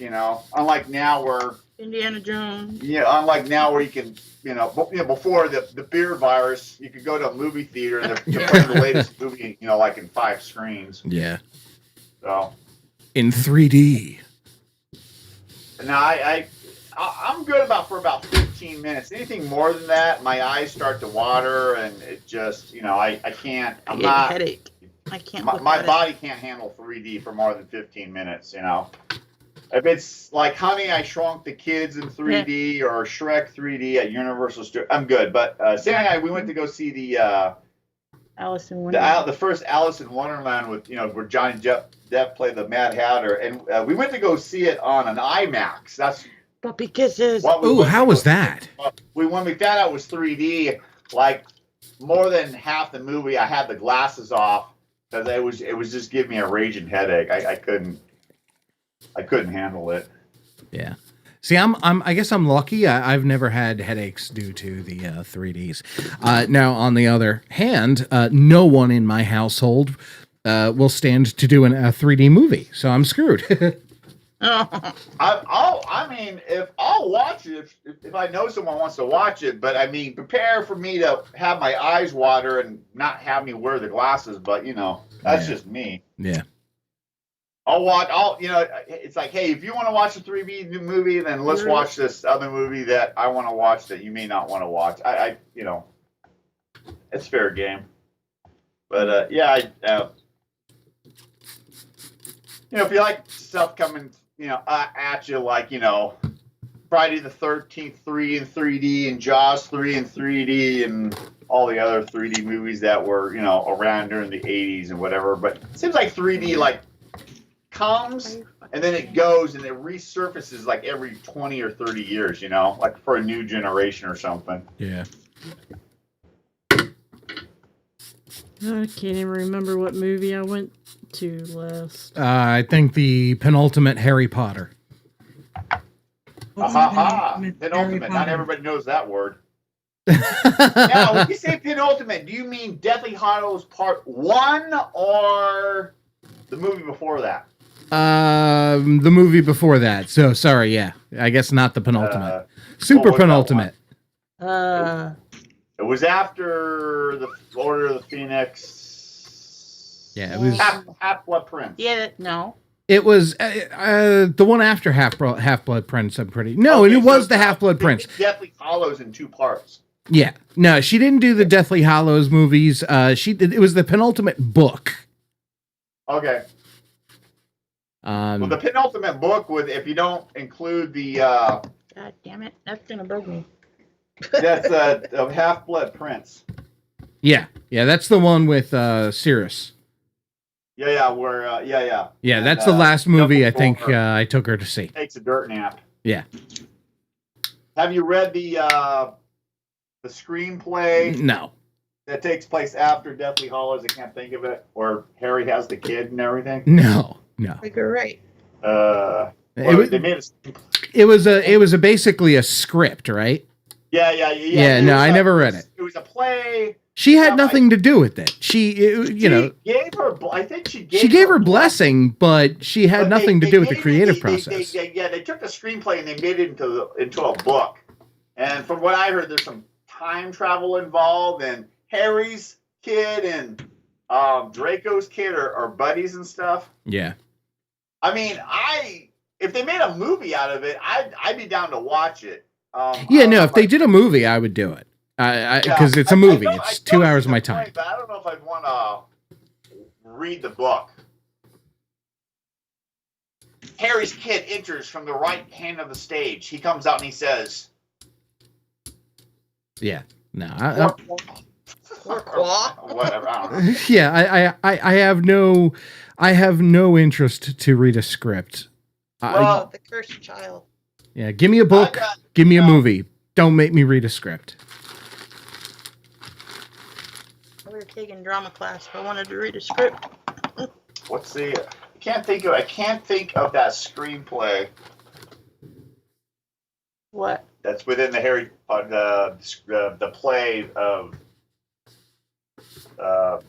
S7: unlike now where
S3: Indiana Jones.
S7: yeah, unlike now where you can, before the beer virus, you could go to a movie theater and they're playing the latest movie, like in 5 screens.
S1: Yeah.
S7: So
S1: In 3D.
S7: now I'm good for about 15 minutes. Anything more than that, my eyes start to water and it just, I can't.
S3: I get a headache. I can't.
S7: My body can't handle 3D for more than 15 minutes. If it's like Honey, I Shrunk the Kids in 3D or Shrek 3D at Universal Studios, I'm good. But Sandy and I, we went to go see the
S3: Alice in Wonderland.
S7: the first Alice in Wonderland with where Johnny Depp played the Mad Hatter, and we went to go see it on an IMAX. That's
S3: Puppy kisses.
S1: Ooh, how was that?
S7: when we found out it was 3D, like more than half the movie, I had the glasses off because it was just giving me a raging headache. I couldn't handle it.
S1: Yeah. See, I guess I'm lucky. I've never had headaches due to the 3Ds. Now, on the other hand, no one in my household will stand to do a 3D movie, so I'm screwed.
S7: I mean, if I'll watch it, if I know someone wants to watch it, but I mean, prepare for me to have my eyes water and not have me wear the glasses. But that's just me.
S1: Yeah.
S7: It's like, hey, if you want to watch a 3D movie, then let's watch this other movie that I want to watch that you may not want to watch. It's fair game. But if you like stuff coming, at you, like, Friday the 13th 3 in 3D and Jaws 3 in 3D and all the other 3D movies that were, around during the 80s and whatever. But it seems like 3D, like, comes and then it goes and it resurfaces like every 20 or 30 years, like for a new generation or something.
S1: Yeah.
S4: I can't even remember what movie I went to last.
S1: I think the penultimate Harry Potter.
S7: Penultimate. Not everybody knows that word. Now, when you say penultimate, do you mean Deathly Hallows Part 1 or the movie before that?
S1: The movie before that. So, sorry, yeah. I guess not the penultimate. Super penultimate.
S7: It was after the Order of the Phoenix.
S1: Yeah, it was
S7: Half-Blood Prince.
S3: Yeah, no.
S1: It was the one after Half-Blood Prince. I'm pretty. No,
S7: Okay,
S1: and it was the Half-Blood Prince.
S7: Deathly Hallows in 2 parts.
S1: Yeah, no, she didn't do the Deathly Hallows movies. She did. It was the penultimate book.
S7: Okay. Well, the penultimate book, if you don't include the
S3: God damn it, that's gonna bug me.
S7: that's of Half-Blood Prince.
S1: Yeah, that's the one with Cirrus.
S7: Yeah,
S1: Yeah, that's the last movie I think I took her to see.
S7: Takes a dirt nap.
S1: Yeah.
S7: Have you read the screenplay?
S1: No.
S7: That takes place after Deathly Hallows? I can't think of it. Where Harry has the kid and everything.
S1: No.
S3: Like you're right.
S7: They made
S1: it was basically a script, right?
S7: Yeah.
S1: No, I never read it.
S7: It was a play.
S1: She had nothing to do with it. She
S7: gave her. I think she
S1: gave her blessing, but she had nothing to do with the creative process.
S7: They took the screenplay and they made it into a book. And from what I heard, there's some time travel involved, and Harry's kid and Draco's kid are buddies and stuff.
S1: Yeah.
S7: I mean, if they made a movie out of it, I'd be down to watch it.
S1: If they did a movie, I would do it. Because it's a movie. It's 2 hours of my time.
S7: But I don't know if I'd want to read the book. Harry's kid enters from the right hand of the stage. He comes out and he says,
S1: "Yeah, no,
S7: whatever." I don't know.
S1: Yeah, I have no interest to read a script.
S3: The cursed child.
S1: Yeah, give me a book. Give me a movie. Don't make me read a script.
S3: We were taking drama class. I wanted to read a script.
S7: What's the? I can't think of that screenplay.
S3: What?
S7: That's within the Harry the play of.
S3: I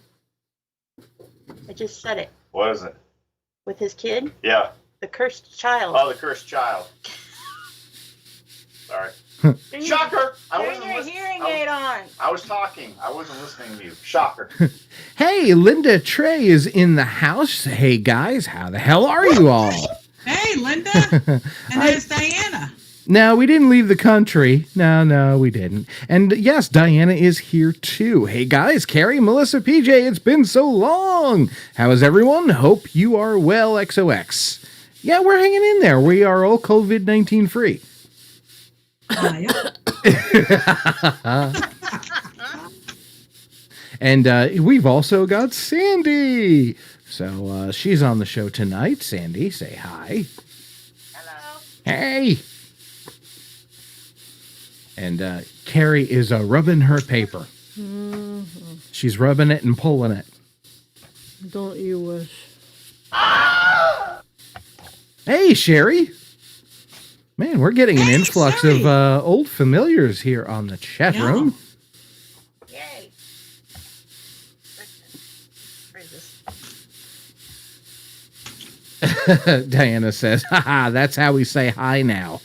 S3: just said it.
S7: What is it?
S3: With his kid?
S7: Yeah.
S3: The Cursed Child.
S7: Oh, the Cursed Child. Sorry. Shocker!
S3: Turn your hearing aid on.
S7: I was talking. I wasn't listening to you. Shocker.
S1: Hey, Linda Trey is in the house. Hey, guys, how the hell are you all?
S2: Hey, Linda. And there's Diana.
S1: No, we didn't leave the country. No, we didn't. And yes, Diana is here too. Hey, guys, Carrie, Melissa, PJ, it's been so long. How is everyone? Hope you are well, XOX. Yeah, we're hanging in there. We are all COVID-19 free. And we've also got Sandy. So she's on the show tonight. Sandy, say hi.
S3: Hello.
S1: Hey. And Carrie is rubbing her paper.
S4: Mm-hmm.
S1: She's rubbing it and pulling it.
S4: Don't you wish?
S1: Hey, Sherry. Man, we're getting an influx
S2: Sherry.
S1: of old familiars here on the chat room.
S3: Yay. Where is this?
S1: Diana says, haha, that's how we say hi now.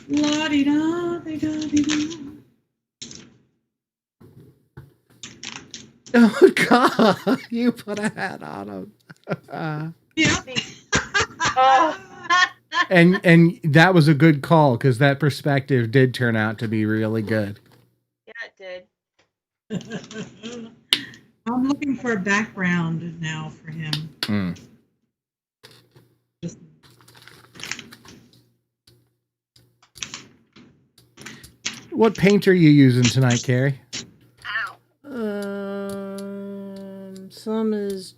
S2: La-di-da-di-da-di-da.
S1: Oh, God. You put a hat on him.
S2: Yeah.
S3: Oh.
S1: And that was a good call, because that perspective did turn out to be really good.
S3: Yeah, it did.
S2: I'm looking for a background now for him.
S1: Mm.
S2: Just-
S1: What paint are you using tonight, Carrie?
S3: Ow.
S4: Some is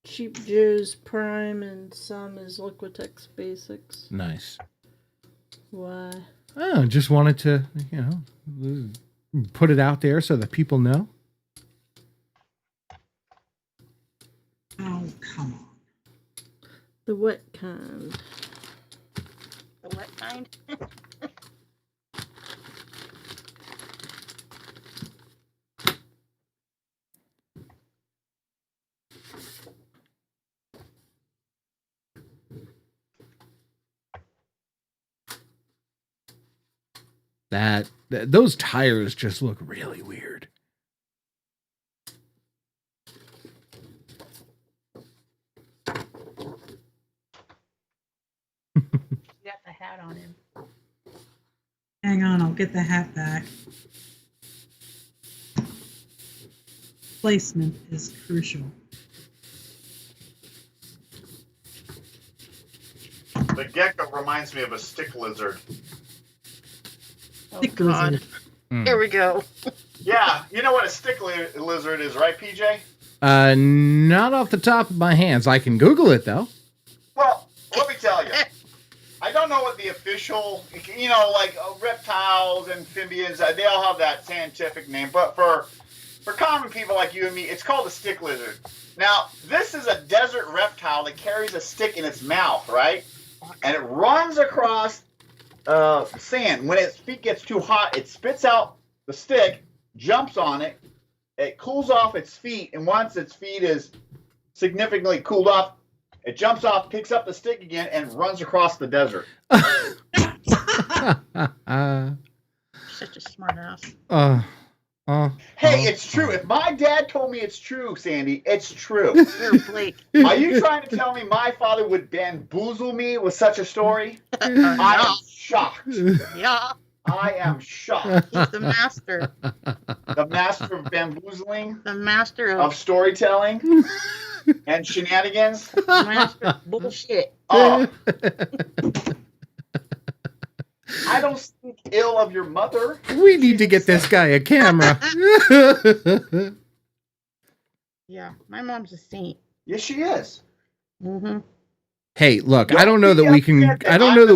S4: Cheap Joe's Prime and some is Liquitex Basics.
S1: Nice.
S4: Why?
S1: Oh, just wanted to, put it out there so that people know.
S2: Oh, come on.
S4: The wet kind.
S3: The wet kind?
S1: Those tires just look really weird.
S3: You got the hat on him.
S2: Hang on, I'll get the hat back. Placement is crucial.
S7: The gecko reminds me of a stick lizard.
S3: Oh,
S2: Stick
S3: God.
S2: lizard.
S3: Here we go.
S7: Yeah, you know what a stick lizard is, right, PJ?
S1: Not off the top of my hands. I can Google it, though.
S7: Well, let me tell you. I don't know what the official, like reptiles, amphibians, they all have that scientific name. But for common people like you and me, it's called a stick lizard. Now, this is a desert reptile that carries a stick in its mouth, right? And it runs across sand. When its feet gets too hot, it spits out the stick, jumps on it, it cools off its feet, and once its feet is significantly cooled off, it jumps off, picks up the stick again, and runs across the desert.
S3: Such a smart ass.
S7: Hey, it's true. If my dad told me it's true, Sandy, it's true.
S3: You're Blake.
S7: Are you trying to tell me my father would bamboozle me with such a story? I am shocked.
S3: Yeah,
S7: I am shocked.
S3: he's the master.
S7: The master of bamboozling,
S3: The master
S7: of
S3: of
S7: storytelling, and shenanigans.
S3: master of bullshit.
S7: Oh, I don't speak ill of your mother.
S1: We need to get this guy a camera.
S3: Yeah, my mom's a saint.
S7: Yes, she is.
S3: Mm-hmm.
S1: Hey, look, I don't know that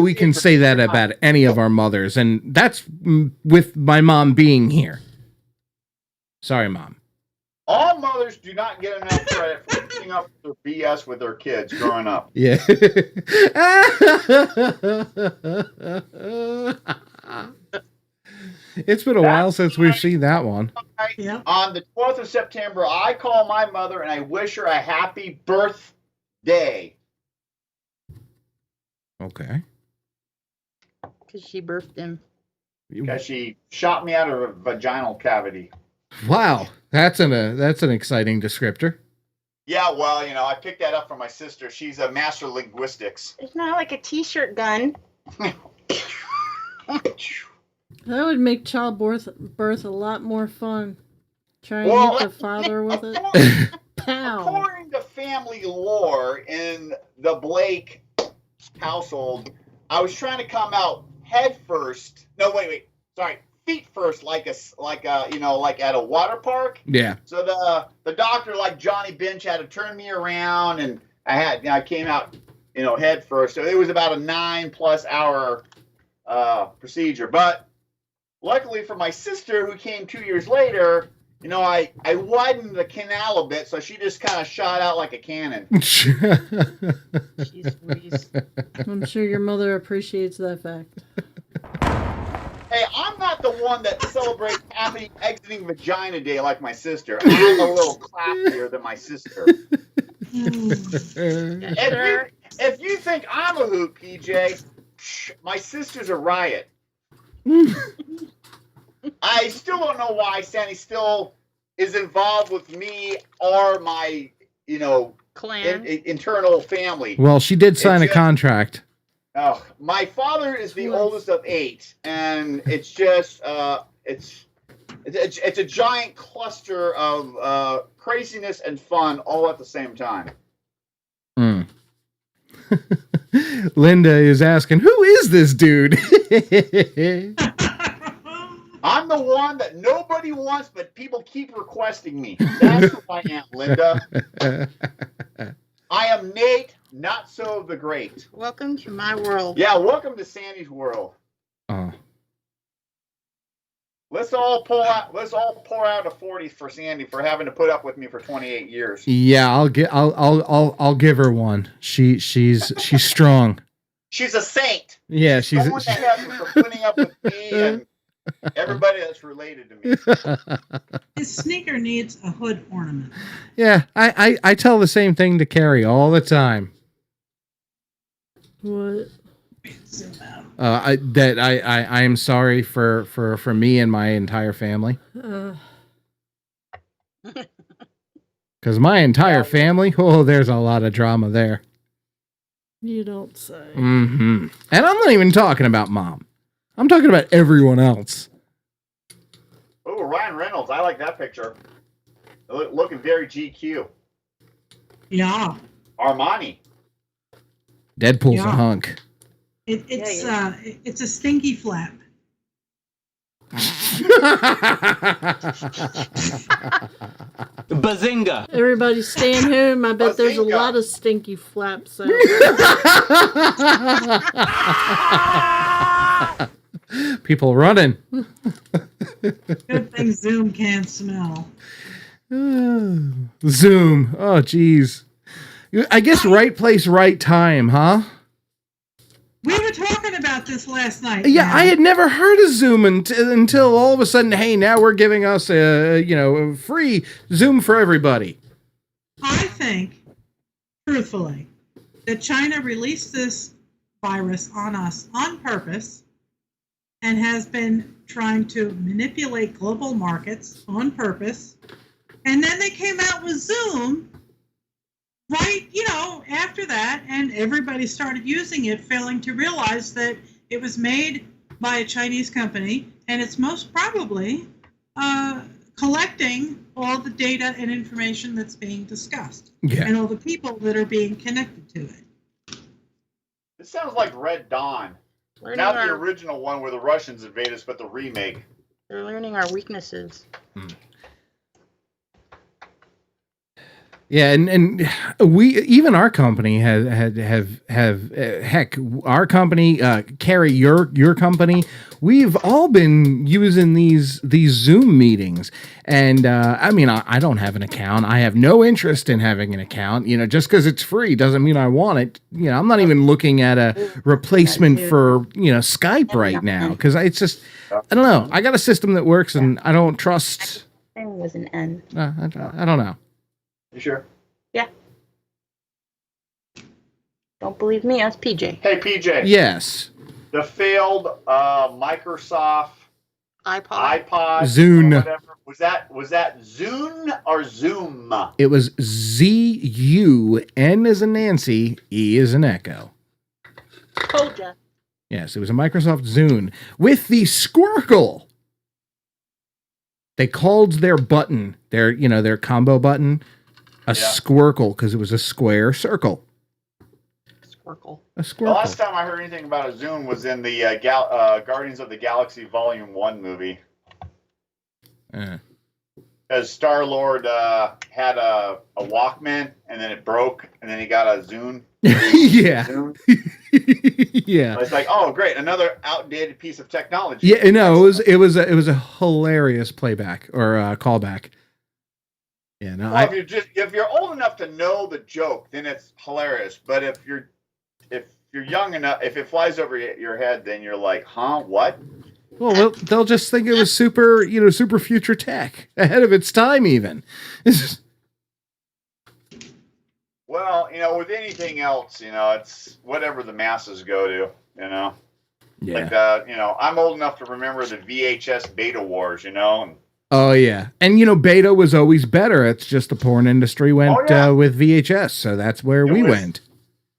S1: we can say that about any of our mothers, and that's with my mom being here. Sorry, Mom.
S7: All mothers do not get enough credit for putting up with their BS with their kids growing up.
S1: Yeah. It's been a while since we've seen that one.
S2: Yeah.
S7: On the 12th of September, I call my mother and I wish her a happy birthday.
S1: Okay.
S3: Because she birthed him.
S7: Because she shot me out of a vaginal cavity.
S1: Wow, that's an exciting descriptor.
S7: Yeah, well, I picked that up from my sister. She's a master linguistics.
S3: It's not like a t-shirt gun.
S4: That would make childbirth a lot more fun. Try and
S7: Well,
S4: hit the father with it. Pow.
S7: According to family lore in the Blake household, I was trying to come out head first. No, wait. Sorry, feet first, like at a water park.
S1: Yeah.
S7: So the doctor, like Johnny Bench, had to turn me around, and I came out, head first. So it was about a 9+ hour procedure. But luckily for my sister, who came 2 years later, I widened the canal a bit, so she just kind of shot out like a cannon.
S3: Jeez Louise.
S4: I'm sure your mother appreciates that fact.
S7: Hey, I'm not the one that celebrates Happy Exiting Vagina Day like my sister. I'm a little classier than my sister. If you think I'm a hoot, PJ, my sister's a riot. I still don't know why Sandy still is involved with me or my,
S3: Clan.
S7: internal family.
S1: Well, she did sign a contract.
S7: Oh, my father is the oldest of 8, and it's just it's a giant cluster of craziness and fun all at the same time.
S1: Linda is asking, who is this dude?
S7: I'm the one that nobody wants, but people keep requesting me. That's who I am, Linda. I am Nate, not so the great.
S3: Welcome to my world.
S7: Yeah, welcome to Sandy's world.
S1: Oh.
S7: Let's all pour out a 40 for Sandy for having to put up with me for 28 years.
S1: Yeah, I'll give her one. She's strong.
S7: She's a saint.
S1: Yeah, she's
S7: someone to heaven for putting up with me and everybody that's related to me.
S2: His sneaker needs a hood ornament.
S1: Yeah, I tell the same thing to Carrie all the time.
S4: What?
S1: I am sorry for me and my entire family. Because my entire family, there's a lot of drama there.
S4: You don't say.
S1: Mm-hmm. And I'm not even talking about Mom. I'm talking about everyone else.
S7: Oh, Ryan Reynolds. I like that picture. Looking very GQ.
S2: Yeah.
S7: Armani.
S1: Deadpool's a hunk.
S2: It's a stinky flap.
S6: Bazinga!
S4: Everybody staying home. I bet there's a lot of stinky flaps out there.
S1: People running.
S2: Good thing Zoom can't smell.
S1: Zoom. Oh, geez. I guess right place, right time, huh?
S2: We were talking about this last night.
S1: Yeah,
S2: man.
S1: I had never heard of Zoom until all of a sudden, hey, now we're giving us a free Zoom for everybody.
S2: I think, truthfully, that China released this virus on us on purpose and has been trying to manipulate global markets on purpose. And then they came out with Zoom right, after that, and everybody started using it, failing to realize that it was made by a Chinese company, and it's most probably collecting all the data and information that's being discussed, and all the people that are being connected to it.
S7: This sounds like Red Dawn. Not the original one where the Russians invade us, but the remake.
S3: They're learning our weaknesses.
S1: Yeah, and we even our company have heck, our company, Carrie, your company, we've all been using these Zoom meetings, and I don't have an account. I have no interest in having an account. Just because it's free doesn't mean I want it. I'm not even looking at a replacement for Skype right now because it's just I don't know. I got a system that works, and I don't trust.
S3: It was an N.
S1: I don't know.
S7: You sure?
S3: Yeah. Don't believe me, ask PJ.
S7: Hey, PJ.
S1: Yes.
S7: The failed Microsoft iPod
S1: Zune.
S7: Was that Zune or Zoom?
S1: It was Z-U, N as in Nancy, E as in Echo.
S3: Told ya.
S1: Yes, it was a Microsoft Zune with the Squircle. They called their button, their combo button, a Squircle because it was a square circle.
S3: Squircle.
S1: A Squircle.
S7: The last time I heard anything about a Zune was in the Guardians of the Galaxy Volume 1 movie. As Star-Lord had a Walkman, and then it broke, and then he got a Zune.
S1: Yeah.
S7: Zune.
S1: Yeah.
S7: It's like, oh, great, another outdated piece of technology.
S1: Yeah, no, it was a hilarious playback or callback. Yeah, no.
S7: Well, if you're old enough to know the joke, then it's hilarious. But if you're young enough, if it flies over your head, then you're like, huh, what?
S1: Well, they'll just think it was super, super future tech, ahead of its time, even.
S7: Well, with anything else, it's whatever the masses go to,
S1: Yeah.
S7: Like, I'm old enough to remember the VHS beta wars,
S1: Oh, yeah. And, beta was always better. It's just the porn industry went with VHS, so that's where we went.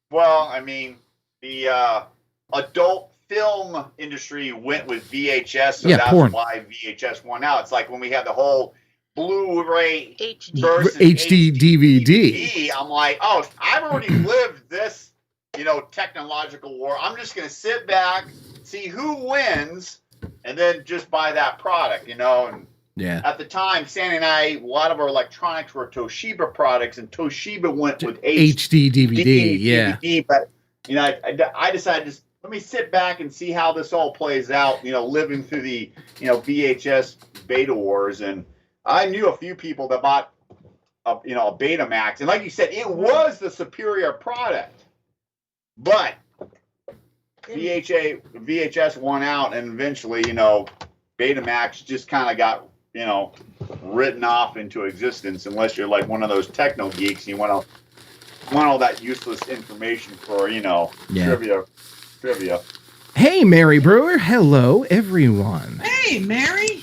S7: Well, I mean, the adult film industry went with VHS, so that's
S1: porn.
S7: why VHS won out. It's like when we had the whole Blu-ray
S3: HD.
S7: versus
S1: HD DVD.
S7: I'm like, oh, I've already lived this, technological war. I'm just going to sit back, see who wins, and then just buy that product, And
S1: yeah.
S7: At the time, Sandy and I, a lot of our electronics were Toshiba products, and Toshiba went with
S1: HD DVD. Yeah.
S7: But I decided just let me sit back and see how this all plays out. Living through the VHS beta wars, and I knew a few people that bought a Betamax, and like you said, it was the superior product, but VHS won out, and eventually, Betamax just kind of got written off into existence, unless you're like one of those techno geeks and you want all that useless information for trivia.
S1: Hey, Mary Brewer. Hello, everyone.
S2: Hey, Mary.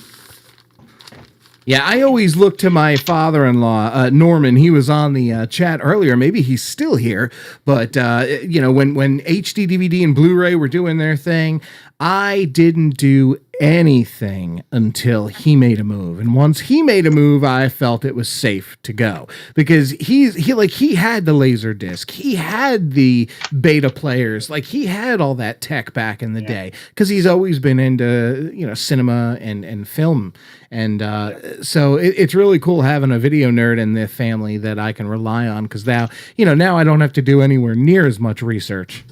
S1: Yeah, I always look to my father-in-law, Norman. He was on the chat earlier. Maybe he's still here. But, when HD DVD and Blu-ray were doing their thing, I didn't do anything until he made a move. And once he made a move, I felt it was safe to go. Because he had the laser disc. He had the beta players. Like, he had all that tech back in the day. Because he's always been into, cinema and film. And so it's really cool having a video nerd in the family that I can rely on. Because now I don't have to do anywhere near as much research.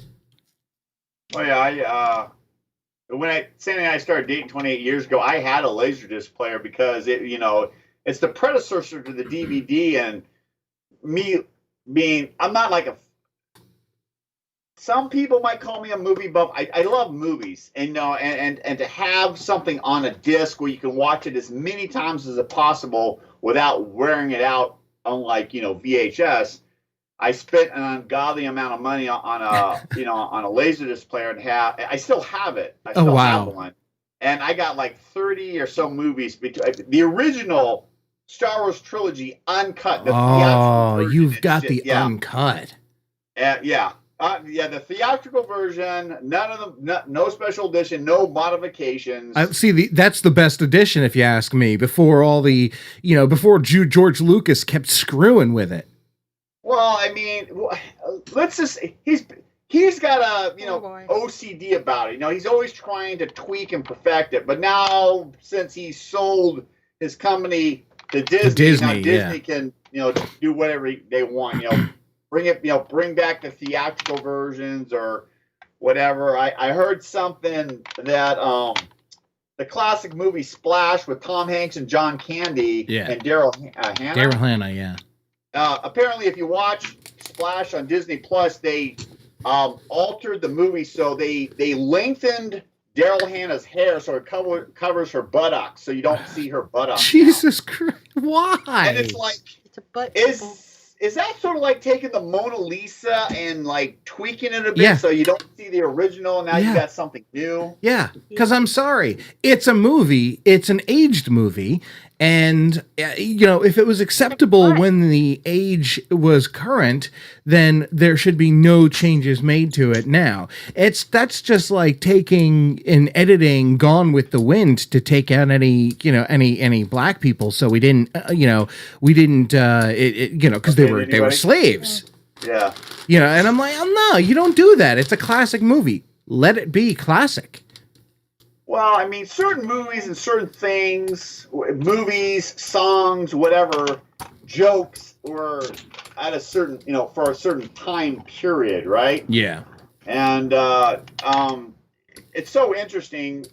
S7: Oh, yeah, when Sandy and I started dating 28 years ago, I had a Laserdisc player because it's the predecessor to the DVD, and I'm not like some people might call me a movie buff. I love movies, and and to have something on a disc where you can watch it as many times as possible without wearing it out, unlike VHS. I spent an ungodly amount of money on a on a Laserdisc player, and I still have it. I still have one, and I got like 30 or so movies between the original Star Wars trilogy uncut.
S1: You've got the uncut.
S7: The theatrical version. None of them. No special edition. No modifications.
S1: That's the best edition, if you ask me. Before all the before George Lucas kept screwing with it.
S7: Well, I mean, let's just he's got a OCD about it. He's always trying to tweak and perfect it. But now, since he sold his company to Disney, Disney can do whatever they want. Bring back the theatrical versions or whatever. I heard something that the classic movie Splash with Tom Hanks and John Candy and Daryl Hannah.
S1: Daryl Hannah, yeah.
S7: Apparently, if you watch Splash on Disney Plus, they altered the movie so they lengthened Daryl Hannah's hair so it covers her buttocks, so you don't see her buttocks.
S1: Jesus Christ! Why?
S7: And it's like,
S3: It's a butt.
S7: is that sort of like taking the Mona Lisa and like tweaking it a bit so you don't see the original and now you got something new?
S1: Yeah, because I'm sorry, it's a movie. It's an aged movie. And, if it was acceptable when the age was current, then there should be no changes made to it now. That's just like taking and editing Gone with the Wind to take out any black people. So we didn't, because they were slaves.
S7: Yeah.
S1: And I'm like, oh, no, you don't do that. It's a classic movie. Let it be classic.
S7: Well, I mean, certain movies and certain things, movies, songs, whatever, jokes were at a certain, for a certain time period, right?
S1: Yeah.
S7: And it's so interesting,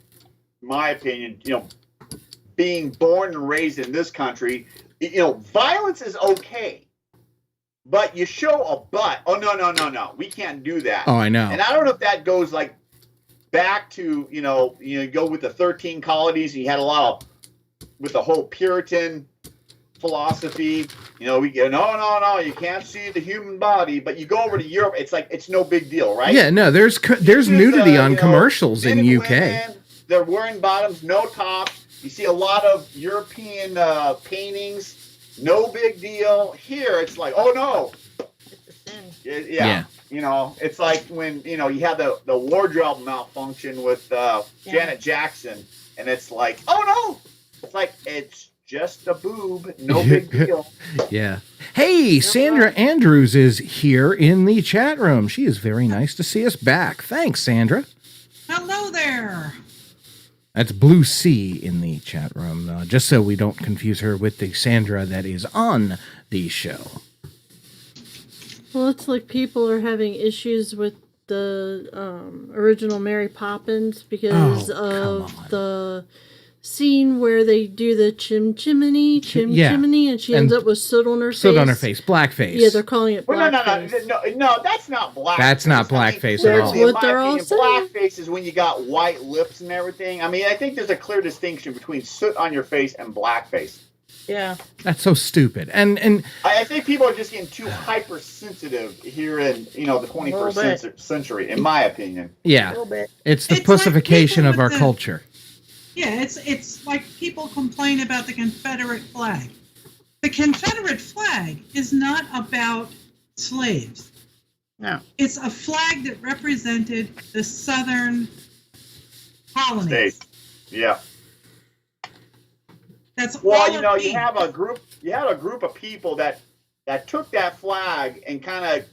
S7: in my opinion, being born and raised in this country, violence is okay. But you show a butt. Oh, no. We can't do that.
S1: Oh, I know.
S7: And I don't know if that goes like back to, you go with the 13 colonies, and you had a lot of, with the whole Puritan philosophy, we go, no, you can't see the human body, but you go over to Europe, it's like, it's no big deal, right?
S1: Yeah, no, there's nudity on commercials in UK.
S7: Women, they're wearing bottoms, no tops. You see a lot of European paintings, no big deal. Here, it's like, oh no.
S3: It's a sin.
S7: Yeah. It's like when, you had the wardrobe malfunction with Janet Jackson, and it's like, oh no. It's like, it's just a boob, no big deal.
S1: Yeah. Hey, Sandra Andrews is here in the chat room. She is very nice to see us back. Thanks, Sandra.
S2: Hello there.
S1: That's Blue Sea in the chat room, just so we don't confuse her with the Sandra that is on the show.
S4: Well, it's like people are having issues with the original Mary Poppins because of the scene where they do the chimney, and she ends up with soot on her face.
S1: Soot on her face, blackface.
S4: Yeah, they're calling it
S7: blackface. No, that's not blackface.
S1: That's not blackface at all.
S4: That's what they're all saying.
S7: Blackface is when you got white lips and everything. I mean, I think there's a clear distinction between soot on your face and blackface.
S3: Yeah.
S1: That's so stupid. And
S7: I think people are just getting too hypersensitive here in, the 21st century, in my opinion.
S1: Yeah. It's the pussification of our culture.
S2: Yeah, it's like people complain about the Confederate flag. The Confederate flag is not about slaves.
S3: No.
S2: It's a flag that represented the southern colonies.
S7: States. Yeah.
S2: That's
S7: well, you had a group of people that took that flag and kind of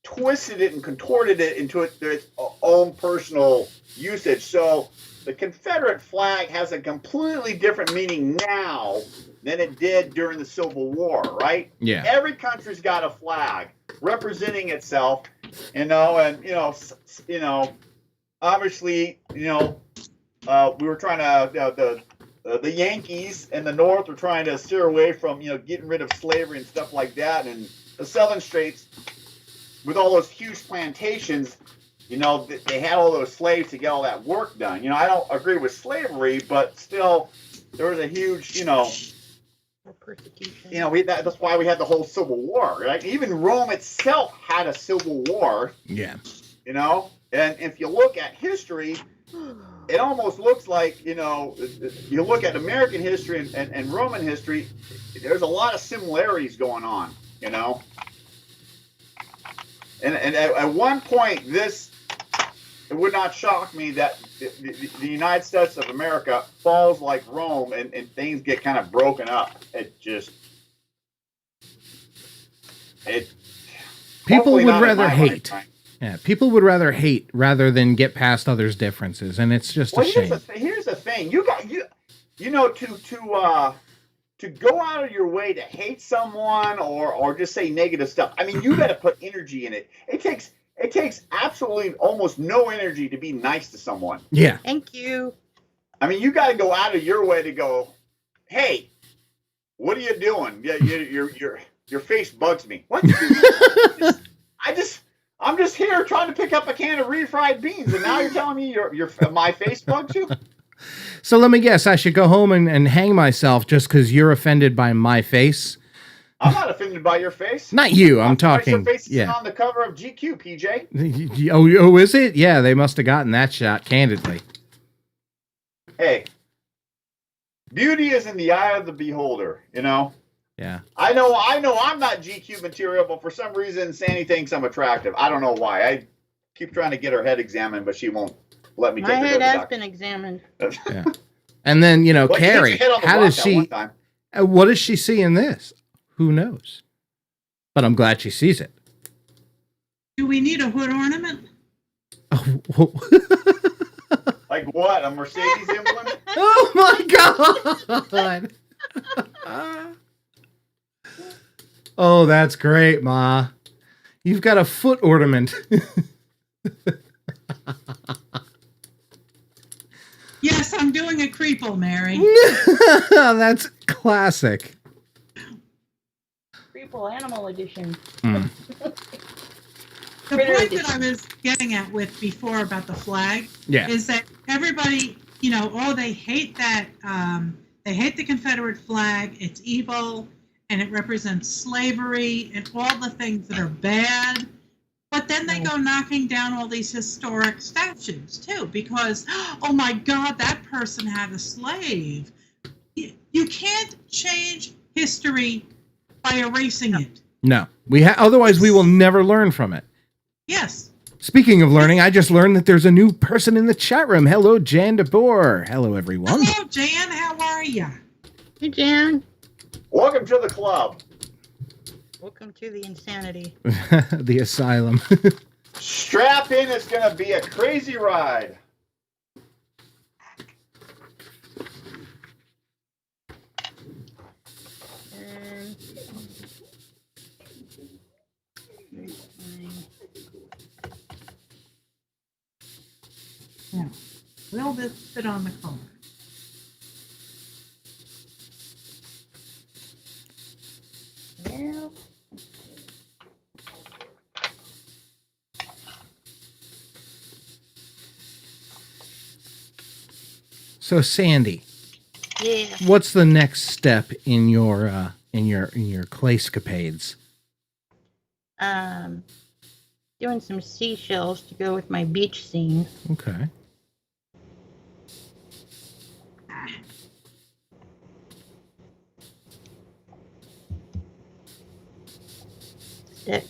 S7: twisted it and contorted it into its own personal usage. So the Confederate flag has a completely different meaning now than it did during the Civil War, right?
S1: Yeah.
S7: Every country's got a flag representing itself, obviously, we were trying to the Yankees in the North were trying to steer away from, getting rid of slavery and stuff like that, and the Southern states, with all those huge plantations, they had all those slaves to get all that work done. I don't agree with slavery, but still, there was a huge,
S3: persecution.
S7: That's why we had the whole Civil War, right? Even Rome itself had a civil war.
S1: Yeah.
S7: And if you look at history, it almost looks like, you look at American history and Roman history, there's a lot of similarities going on, And at one point, it would not shock me that the United States of America falls like Rome and things get kind of broken up.
S1: People would rather hate. Yeah, people would rather hate rather than get past others' differences, and it's just a shame.
S7: Here's the thing: to go out of your way to hate someone or just say negative stuff. I mean, you got to put energy in it. It takes absolutely almost no energy to be nice to someone.
S1: Yeah.
S3: Thank you.
S7: I mean, you got to go out of your way to go, hey, what are you doing? Yeah, your face bugs me. What? I'm just here trying to pick up a can of refried beans, and now you're telling me my face bugs you?
S1: So let me guess, I should go home and hang myself just because you're offended by my face?
S7: I'm not offended by your face.
S1: Not you, I'm talking.
S7: Your face is on the cover of GQ, PJ.
S1: Oh, is it? Yeah, they must have gotten that shot, candidly.
S7: Hey, beauty is in the eye of the beholder,
S1: Yeah.
S7: I know I'm not GQ material, but for some reason Sandy thinks I'm attractive. I don't know why. I keep trying to get her head examined, but she won't let me
S3: My
S7: take
S3: head has been examined.
S1: Yeah. And then, Carrie, how does she, what does she see in this? Who knows? But I'm glad she sees it.
S2: Do we need a hood ornament?
S1: Oh,
S7: like what? A Mercedes emblem?
S1: Oh my God. Oh, that's great, Ma. You've got a foot ornament.
S2: Yes, I'm doing a Creeple, Mary.
S1: That's classic.
S3: Creeple Animal Edition.
S2: The point that I was getting at with before about the flag is that everybody, they hate that. They hate the Confederate flag. It's evil, and it represents slavery and all the things that are bad. But then they go knocking down all these historic statues, too, because, oh, my God, that person had a slave. You can't change history by erasing it.
S1: No. Otherwise, we will never learn from it.
S2: Yes.
S1: Speaking of learning, I just learned that there's a new person in the chat room. Hello, Jan DeBoer. Hello, everyone.
S2: Hello, Jan. How are you?
S3: Hey, Jan.
S7: Welcome to the club.
S3: Welcome to the insanity.
S1: The asylum.
S7: Strap in, it's going to be a crazy ride.
S2: Now, will this fit on the card?
S3: Well,
S1: So, Sandy,
S3: yeah.
S1: what's the next step in your clayscapades?
S3: Doing some seashells to go with my beach scene.
S1: Okay.
S3: Stick.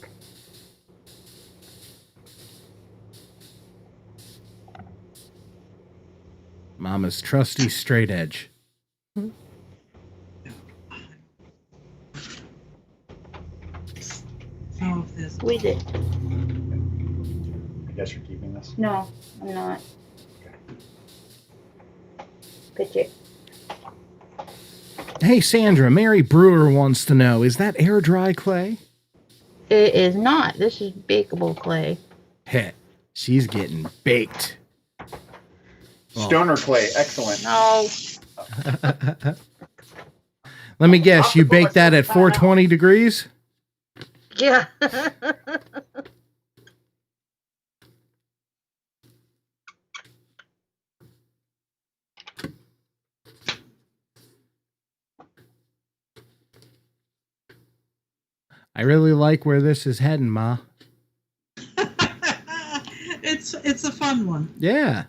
S1: Mama's trusty straight edge.
S2: Oh, this.
S3: Squeeze it.
S7: I guess you're keeping this.
S3: No, I'm not. Pitch it.
S1: Hey, Sandra, Mary Brewer wants to know, is that air dry clay?
S3: It is not. This is bakeable clay.
S1: Heh, she's getting baked.
S7: Stoner clay, excellent.
S3: No.
S1: Let me guess, you baked that at 420 degrees?
S3: Yeah.
S1: I really like where this is heading, Ma.
S2: It's a fun one.
S1: Yeah.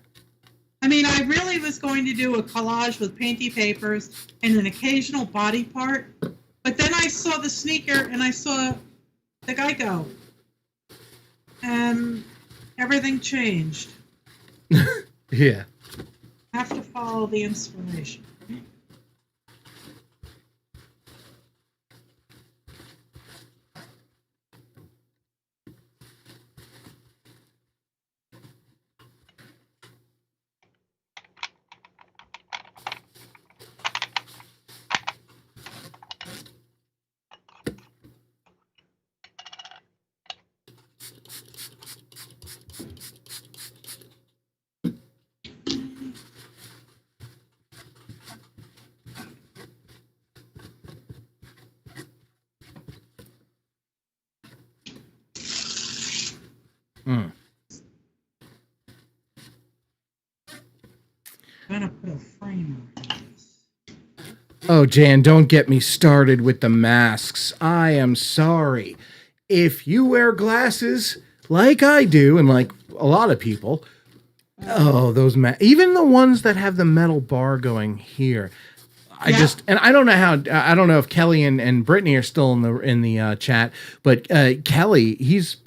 S2: I mean, I really was going to do a collage with painty papers and an occasional body part, but then I saw the sneaker and I saw the guy go, and everything changed.
S1: Yeah.
S2: Have to follow the inspiration.
S1: Mm.
S2: I'm gonna put a frame on this.
S1: Oh, Jan, don't get me started with the masks. I am sorry. If you wear glasses like I do, and like a lot of people, oh, those even the ones that have the metal bar going here. I don't know if Kelly and Brittany are still in the chat, but Kelly, he's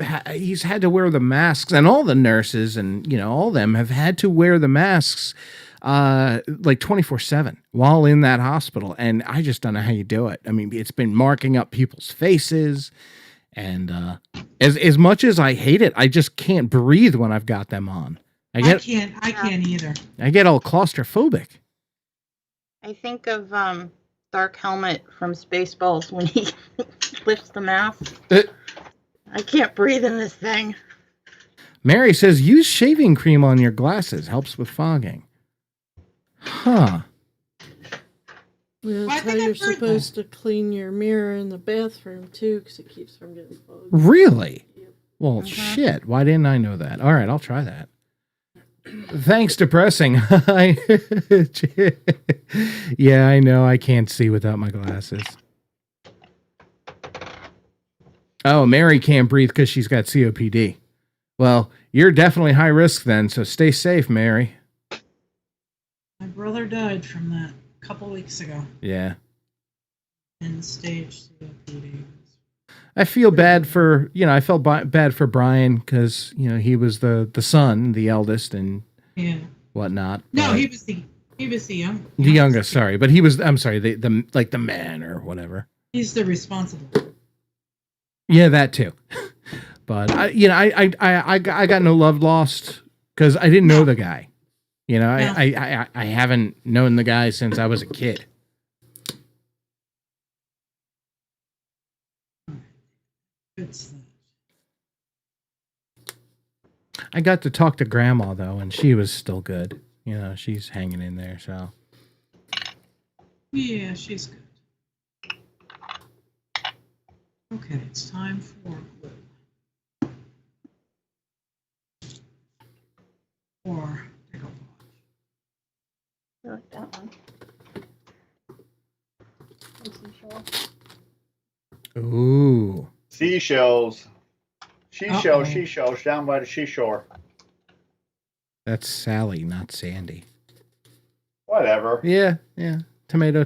S1: had to wear the masks, and all the nurses and all of them have had to wear the masks like 24/7 while in that hospital, and I just don't know how you do it. I mean, it's been marking up people's faces, and as much as I hate it, I just can't breathe when I've got them on. I
S2: can't either.
S1: I get all claustrophobic.
S3: I think of Dark Helmet from Spaceballs when he lifts the mask. I can't breathe in this thing.
S1: Mary says, use shaving cream on your glasses. Helps with fogging. Huh.
S4: Yeah, that's how you're supposed to clean your mirror in the bathroom, too, because it keeps from getting fogged.
S1: Really?
S4: Yep.
S1: Well, shit. Why didn't I know that? All right, I'll try that. Thanks, depressing. Yeah, I know. I can't see without my glasses. Oh, Mary can't breathe because she's got COPD. Well, you're definitely high risk then, so stay safe, Mary.
S2: My brother died from that a couple weeks ago.
S1: Yeah.
S2: End stage COPD.
S1: I feel bad for, I felt bad for Brian because, he was the son, the eldest, and whatnot.
S2: No, he was the young.
S1: The youngest, sorry. But he was, I'm sorry, the man or whatever.
S2: He's the responsible.
S1: Yeah, that too. But I got no love lost because I didn't know the guy. I haven't known the guy since I was a kid. I got to talk to Grandma though, and she was still good. She's hanging in there. So
S2: yeah, she's good. Okay, it's time for glue. Or pickle pot.
S3: I like that one.
S1: ooh.
S7: Seashells.
S2: Uh-oh.
S7: Seashells down by the seashore.
S1: That's Sally, not Sandy.
S7: Whatever.
S1: Yeah. Tomato.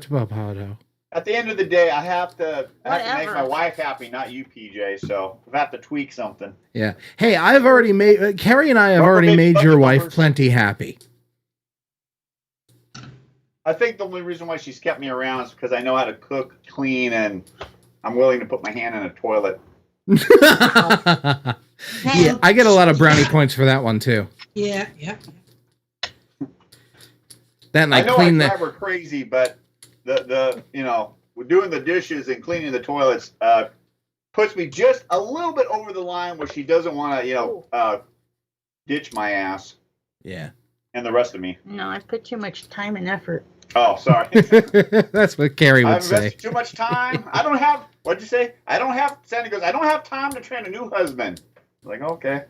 S7: At the end of the day, I have to make
S3: Whatever.
S7: my wife happy, not you, PJ. So I have to tweak something.
S1: Yeah. Hey, I've already made Carrie and I have already made your wife plenty happy.
S7: I think the only reason why she's kept me around is because I know how to cook, clean, and I'm willing to put my hand in a toilet.
S1: Yeah, I get a lot of brownie points for that one too.
S2: Yeah.
S1: Then
S7: I
S1: I
S7: know
S1: clean
S7: I
S1: the.
S7: drive her crazy, but the doing the dishes and cleaning the toilets puts me just a little bit over the line where she doesn't want to ditch my ass
S1: Yeah.
S7: and the rest of me.
S3: No, I put too much time and effort.
S7: Oh, sorry.
S1: That's what Carrie would
S7: I've
S1: say.
S7: invested too much time. I don't have. What'd you say? Sandy goes, I don't have time to train a new husband. I'm like, okay.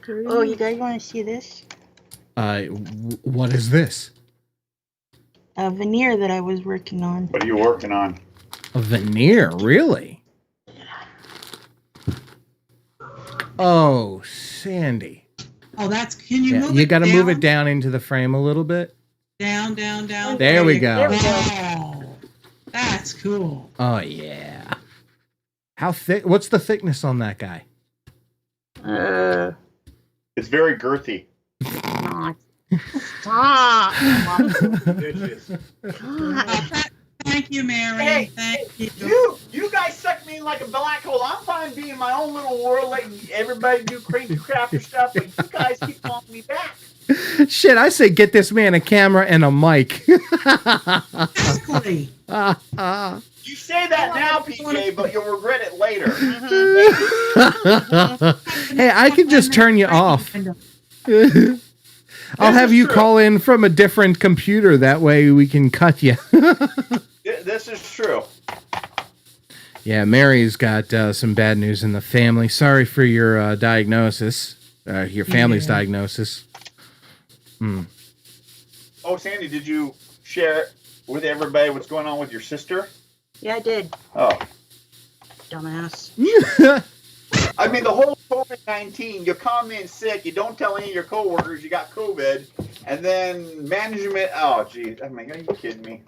S3: Oh, you guys want to see this?
S1: What is this?
S3: A veneer that I was working on.
S7: What are you working on?
S1: A veneer, really? Oh, Sandy.
S2: Oh, can you move it
S1: You got to
S2: down?
S1: move it down into the frame a little bit.
S2: Down.
S1: There we go.
S3: There we go.
S2: Oh, that's cool.
S1: Oh yeah. How thick? What's the thickness on that guy?
S7: It's very girthy.
S3: Stop.
S7: Dishes.
S3: God.
S2: Thank you, Mary.
S7: Hey,
S2: Thank you.
S7: You guys suck me in like a black hole. I'm fine being in my own little world, letting everybody do crazy crafter stuff, but you guys keep calling me back.
S1: Shit, I say get this man a camera and a mic.
S2: Exactly.
S7: You say that now, PJ, but you'll regret it later.
S1: Hey, I can just turn you off. I'll have you call in from a different computer. That way we can cut you.
S7: This is true.
S1: Yeah, Mary's got some bad news in the family. Sorry for your diagnosis, your family's diagnosis.
S7: Oh, Sandy, did you share with everybody what's going on with your sister?
S3: Yeah, I did.
S7: Oh.
S3: Dumbass.
S7: I mean, the whole COVID-19, you come in sick, you don't tell any of your coworkers you got COVID, and then management, oh, geez. I mean, are you kidding me?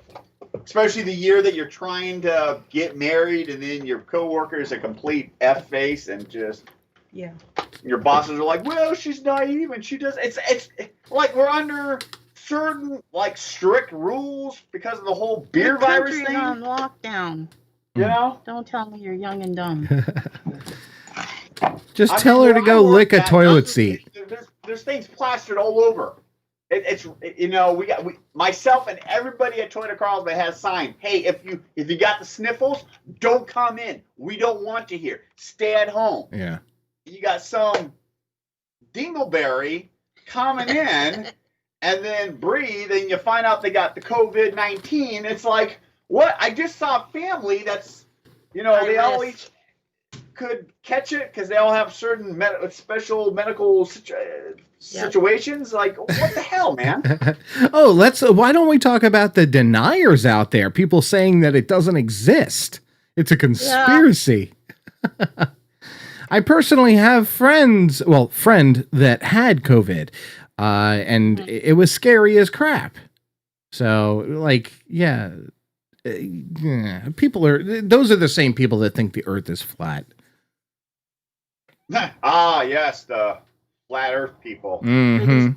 S7: Especially the year that you're trying to get married, and then your coworker is a complete F-face, and just...
S3: Yeah.
S7: Your bosses are like, well, she's naive, and she does... It's like we're under certain, like, strict rules because of the whole beer virus thing.
S3: On lockdown.
S7: You know?
S3: Don't tell me you're young and dumb.
S1: Just tell her to go lick a toilet seat.
S7: There's things plastered all over. Myself and everybody at Toyota Carlsbad has signed. Hey, if you got the sniffles, don't come in. We don't want you here. Stay at home.
S1: Yeah.
S7: You got some dingleberry coming in and then breathe, and you find out they got the COVID-19. It's like, what? I just saw a family that's, they always. could catch it because they all have certain special medical situations. Like, what the hell, man?
S1: Why don't we talk about the deniers out there? People saying that it doesn't exist. It's a conspiracy. Yeah. I personally have friend that had COVID, and it was scary as crap. So, like, those are the same people that think the earth is flat.
S7: Yes, the flat earth people.
S1: Mm-hmm.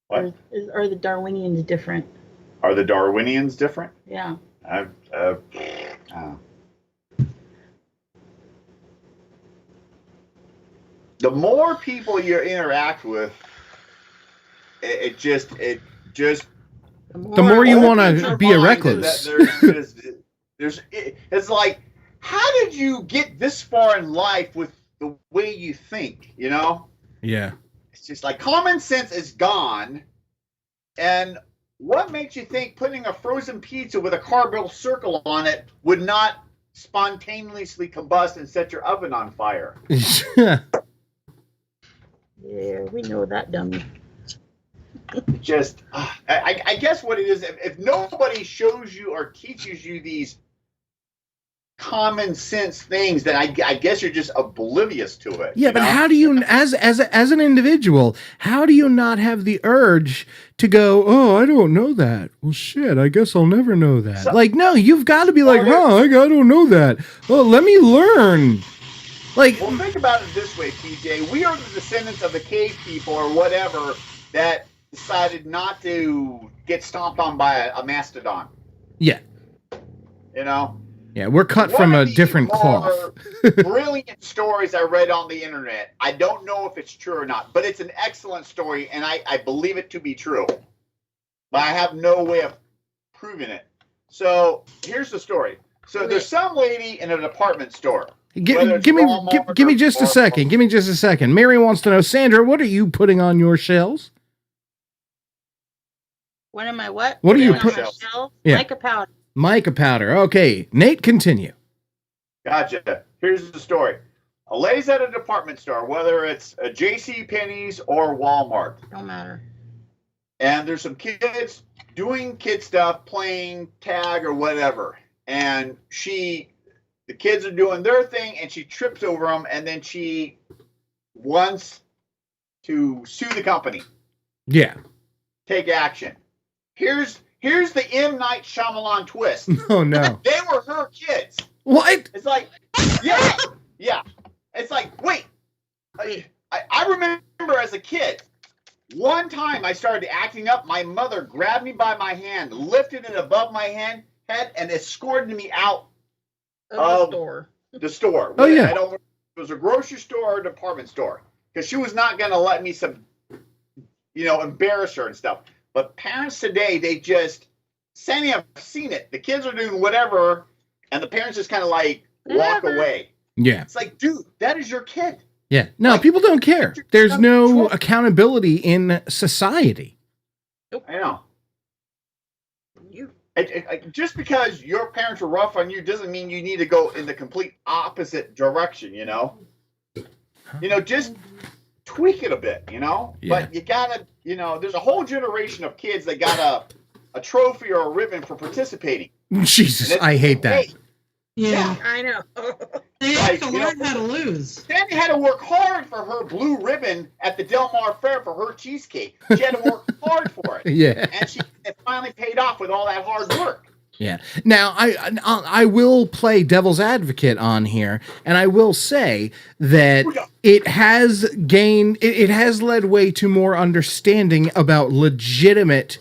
S3: What? Are the Darwinians different?
S7: Are the Darwinians different?
S3: Yeah.
S7: The more people you interact with, it just
S1: the more you want to be a recluse.
S7: It's like, how did you get this far in life with the way you think? You know?
S1: Yeah.
S7: It's just like common sense is gone, and what makes you think putting a frozen pizza with a carbon circle on it would not spontaneously combust and set your oven on fire?
S3: Yeah, we know that, dummy.
S7: Just, I guess what it is, if nobody shows you or teaches you these common sense things, then I guess you're just oblivious to it.
S1: Yeah, but how do you, as an individual, how do you not have the urge to go, oh, I don't know that. Well, shit, I guess I'll never know that. So, like, no, you've got to be like, I don't know that. Well, let me learn. Like,
S7: well, think about it this way, PJ. We are the descendants of the cave people or whatever that decided not to get stomped on by a mastodon.
S1: Yeah.
S7: You know?
S1: Yeah, we're cut from a different cloth.
S7: Brilliant stories I read on the internet. I don't know if it's true or not, but it's an excellent story, and I believe it to be true. But I have no way of proving it. So here's the story. So there's some lady in a department store.
S1: Give me just a second. Give me just a second. Mary wants to know, Sandra, what are you putting on your shelves?
S3: What am I what?
S1: What are you putting
S3: on my shelves? Yeah. Mica powder.
S1: Mica powder. Okay. Nate, continue.
S7: Gotcha. Here's the story. A lady's at a department store, whether it's a JCPenney's or Walmart.
S3: Don't matter.
S7: And there's some kids doing kid stuff, playing tag or whatever. And the kids are doing their thing, and she trips over them, and then she wants to sue the company.
S1: Yeah.
S7: Take action. Here's the M. Night Shyamalan twist.
S1: Oh, no.
S7: They were her kids.
S1: What?
S7: It's like, yeah. It's like, wait. I remember as a kid, one time I started acting up. My mother grabbed me by my hand, lifted it above my head, and escorted me out of the store.
S1: Oh, yeah.
S7: It was a grocery store or a department store, because she was not going to let me embarrass her and stuff. But parents today, they just, Sandy, I've seen it. The kids are doing whatever, and the parents just kind of like walk away.
S1: Yeah.
S7: It's like, dude, that is your kid.
S1: Yeah. No, like, people don't care. There's no accountability in society.
S7: I know. Just because your parents are rough on you doesn't mean you need to go in the complete opposite direction, you know? Just tweak it a bit, Yeah. But you gotta, there's a whole generation of kids that got a trophy or a ribbon for participating.
S1: Jesus, I hate that.
S2: Yeah,
S3: I know.
S2: They have to learn how to lose.
S7: Sandy had to work hard for her blue ribbon at the Del Mar Fair for her cheesecake. She had to work hard for it.
S1: Yeah.
S7: And it finally paid off with all that hard work.
S1: Yeah. Now, I will play devil's advocate on here, and I will say that it has led way to more understanding about legitimate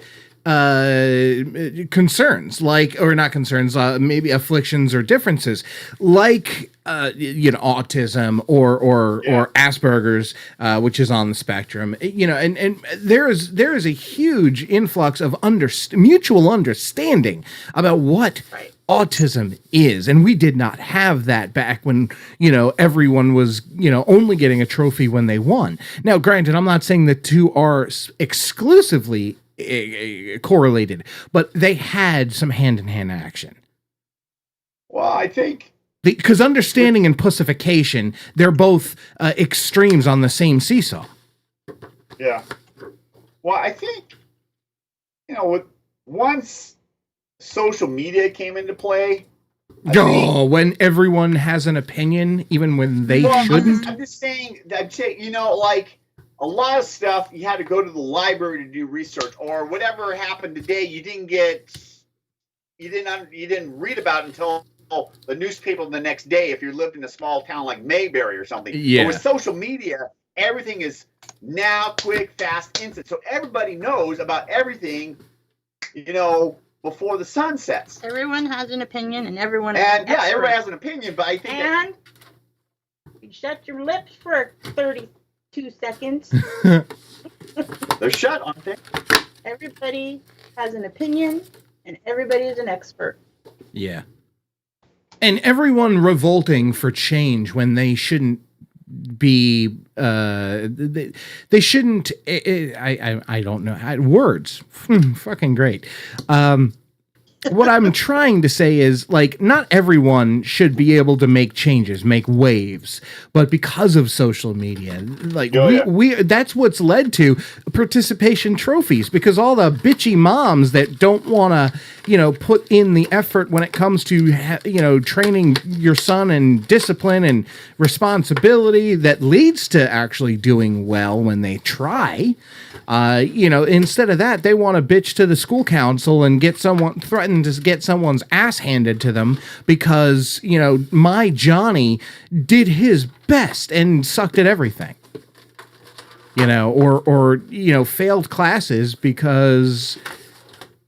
S1: concerns, maybe afflictions or differences, like autism or Asperger's, which is on the spectrum, and there is a huge influx of mutual understanding about what autism is, and we did not have that back when everyone was only getting a trophy when they won. Now, granted, I'm not saying the two are exclusively correlated, but they had some hand-in-hand action.
S7: Well, I think
S1: Because understanding and pussification, they're both extremes on the same seesaw.
S7: Yeah. Well, I think, once social media came into play.
S1: When everyone has an opinion, even when they shouldn't.
S7: I'm just saying that, like a lot of stuff, you had to go to the library to do research, or whatever happened today, you didn't read about until the newspaper the next day if you lived in a small town like Mayberry or something.
S1: Yeah.
S7: But with social media, everything is now quick, fast, instant. So everybody knows about everything, before the sun sets.
S3: Everyone has an opinion, and everyone
S7: everybody has an opinion, but I think
S3: you shut your lips for 32 seconds.
S7: They're shut, aren't they?
S3: Everybody has an opinion, and everybody is an expert.
S1: Yeah. And everyone revolting for change when they shouldn't be, they shouldn't, I don't know, words, fucking great. What I'm trying to say is, like, not everyone should be able to make changes, make waves, but because of social media, like, we that's what's led to participation trophies, because all the bitchy moms that don't want to, put in the effort when it comes to, training your son in discipline and responsibility that leads to actually doing well when they try. Instead of that, they want to bitch to the school council and threaten to get someone's ass handed to them because, my Johnny did his best and sucked at everything. Or failed classes because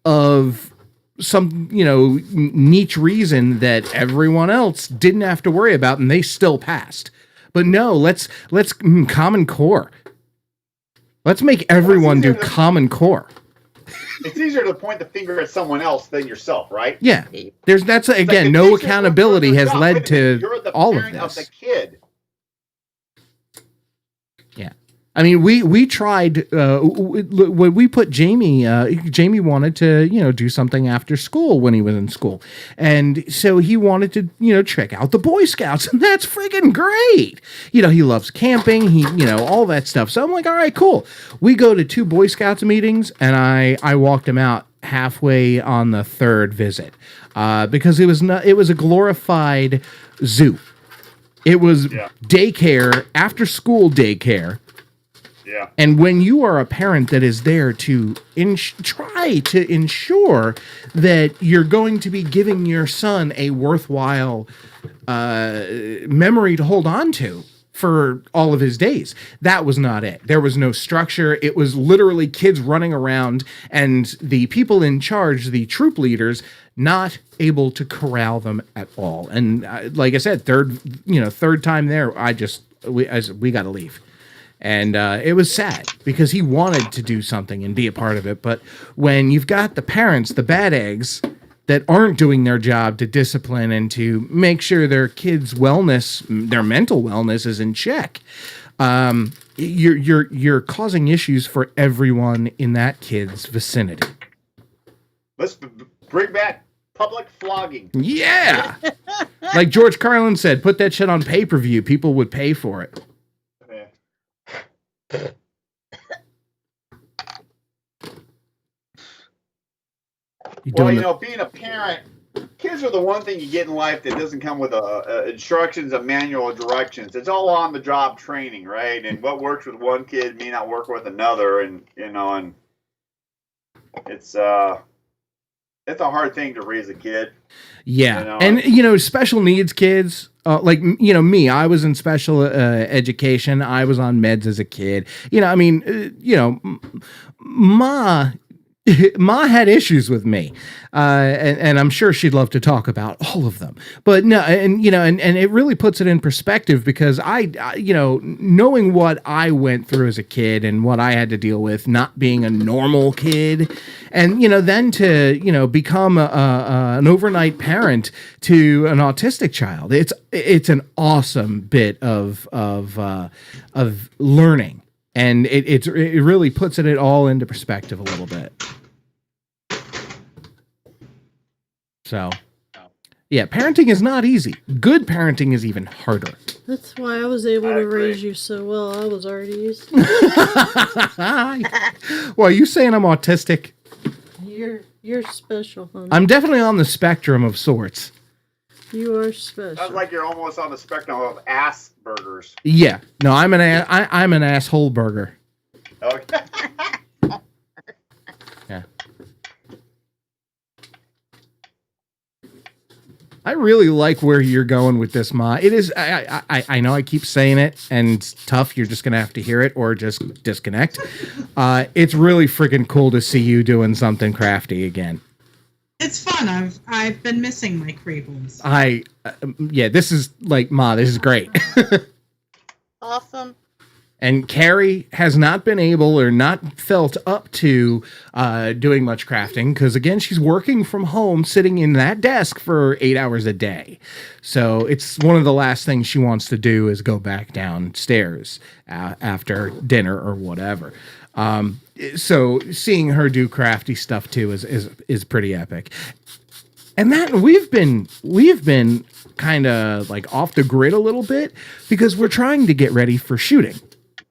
S1: of some, niche reason that everyone else didn't have to worry about and they still passed. But no, let's Common Core. Let's make everyone do Common Core.
S7: It's easier to point the finger at someone else than yourself, right?
S1: Yeah. No accountability has led to all of this.
S7: Of the kid.
S1: Yeah. I mean, we tried when we put Jamie. Jamie wanted to do something after school when he was in school, and so he wanted to check out the Boy Scouts, and that's friggin' great. He loves camping. He all that stuff. So I'm like, all right, cool. We go to 2 Boy Scouts meetings, and I walked him out halfway on the 3rd visit because it was a glorified zoo. It was daycare, after school daycare.
S7: Yeah.
S1: And when you are a parent that is there to try to ensure that you're going to be giving your son a worthwhile memory to hold on to for all of his days, that was not it. There was no structure. It was literally kids running around and the people in charge, the troop leaders, not able to corral them at all. And like I said, third time there, we got to leave. And it was sad because he wanted to do something and be a part of it. But when you've got the parents, the bad eggs, that aren't doing their job to discipline and to make sure their kids' wellness, their mental wellness is in check, you're causing issues for everyone in that kid's vicinity.
S7: Let's bring back public flogging.
S1: Yeah. Like George Carlin said, put that shit on pay-per-view. People would pay for it.
S7: Being a parent, kids are the one thing you get in life that doesn't come with instructions, a manual, of directions. It's all on the job training, right? And what works with one kid may not work with another, and and it's a hard thing to raise a kid.
S1: Yeah, and special needs kids. Like me, I was in special education. I was on meds as a kid. Ma had issues with me, and I'm sure she'd love to talk about all of them. But no, and it really puts it in perspective because I knowing what I went through as a kid and what I had to deal with, not being a normal kid, and then to become an overnight parent to an autistic child. It's an awesome bit of learning. And it really puts it all into perspective a little bit. So, Yeah, parenting is not easy. Good parenting is even harder.
S4: That's why I was able to raise you so well. I was already used to it.
S1: Well, are you saying I'm autistic?
S4: You're special, honey.
S1: I'm definitely on the spectrum of sorts.
S4: You are special.
S7: Sounds like you're almost on the spectrum of ass burgers.
S1: Yeah. No, I'm an asshole burger.
S7: Okay.
S1: Yeah. I really like where you're going with this, Ma. It is. I know I keep saying it, and it's tough. You're just gonna have to hear it or just disconnect. It's really freaking cool to see you doing something crafty again.
S2: It's fun. I've been missing my Creeples.
S1: Yeah. This is like, Ma. This is great.
S3: Awesome.
S1: And Carrie has not been able or not felt up to doing much crafting because, again, she's working from home, sitting in that desk for 8 hours a day. So it's one of the last things she wants to do is go back downstairs after dinner or whatever. So seeing her do crafty stuff too is pretty epic. And that we've been kind of like off the grid a little bit because we're trying to get ready for shooting.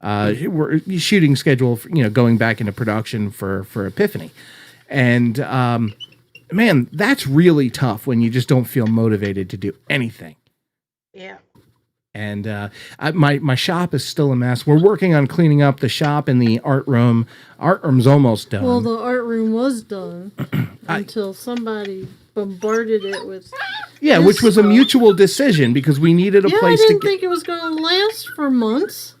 S1: We're shooting schedule, for, going back into production for Epiphany. And, man, that's really tough when you just don't feel motivated to do anything.
S3: Yeah.
S1: And, my shop is still a mess. We're working on cleaning up the shop and the art room. Art room's almost done.
S4: Well, the art room was done until somebody bombarded it with...
S1: Yeah, which was a mutual decision because we needed a place to
S4: I didn't think it was going to last for months.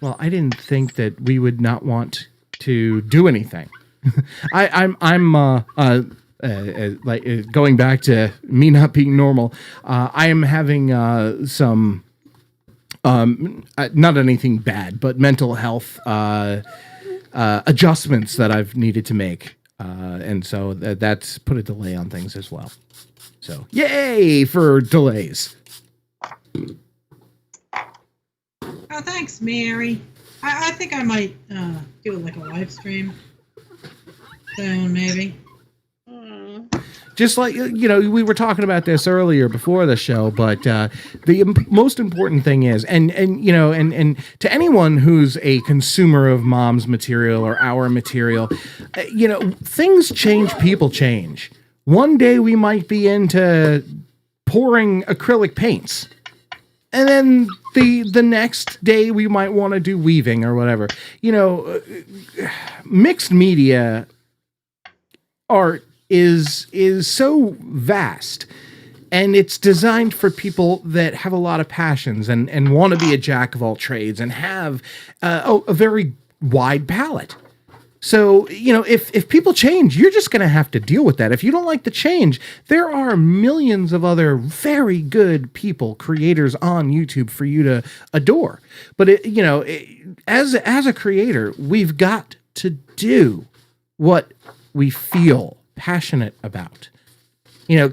S1: Well, I didn't think that we would not want to do anything. I'm like going back to me not being normal. I am having some not anything bad, but mental health adjustments that I've needed to make, and so that's put a delay on things as well. So, yay for delays.
S2: Oh, thanks, Mary. I think I might do like a live stream soon, maybe.
S1: Just like, we were talking about this earlier before the show, but the most important thing is, and to anyone who's a consumer of Mom's material or our material, things change, people change. One day we might be into pouring acrylic paints. And then the next day we might want to do weaving or whatever. Mixed media art is so vast, and it's designed for people that have a lot of passions and want to be a jack of all trades and have a very wide palette. So, if people change, you're just going to have to deal with that. If you don't like the change, there are millions of other very good people, creators on YouTube for you to adore. But, as a creator, we've got to do what we feel passionate about.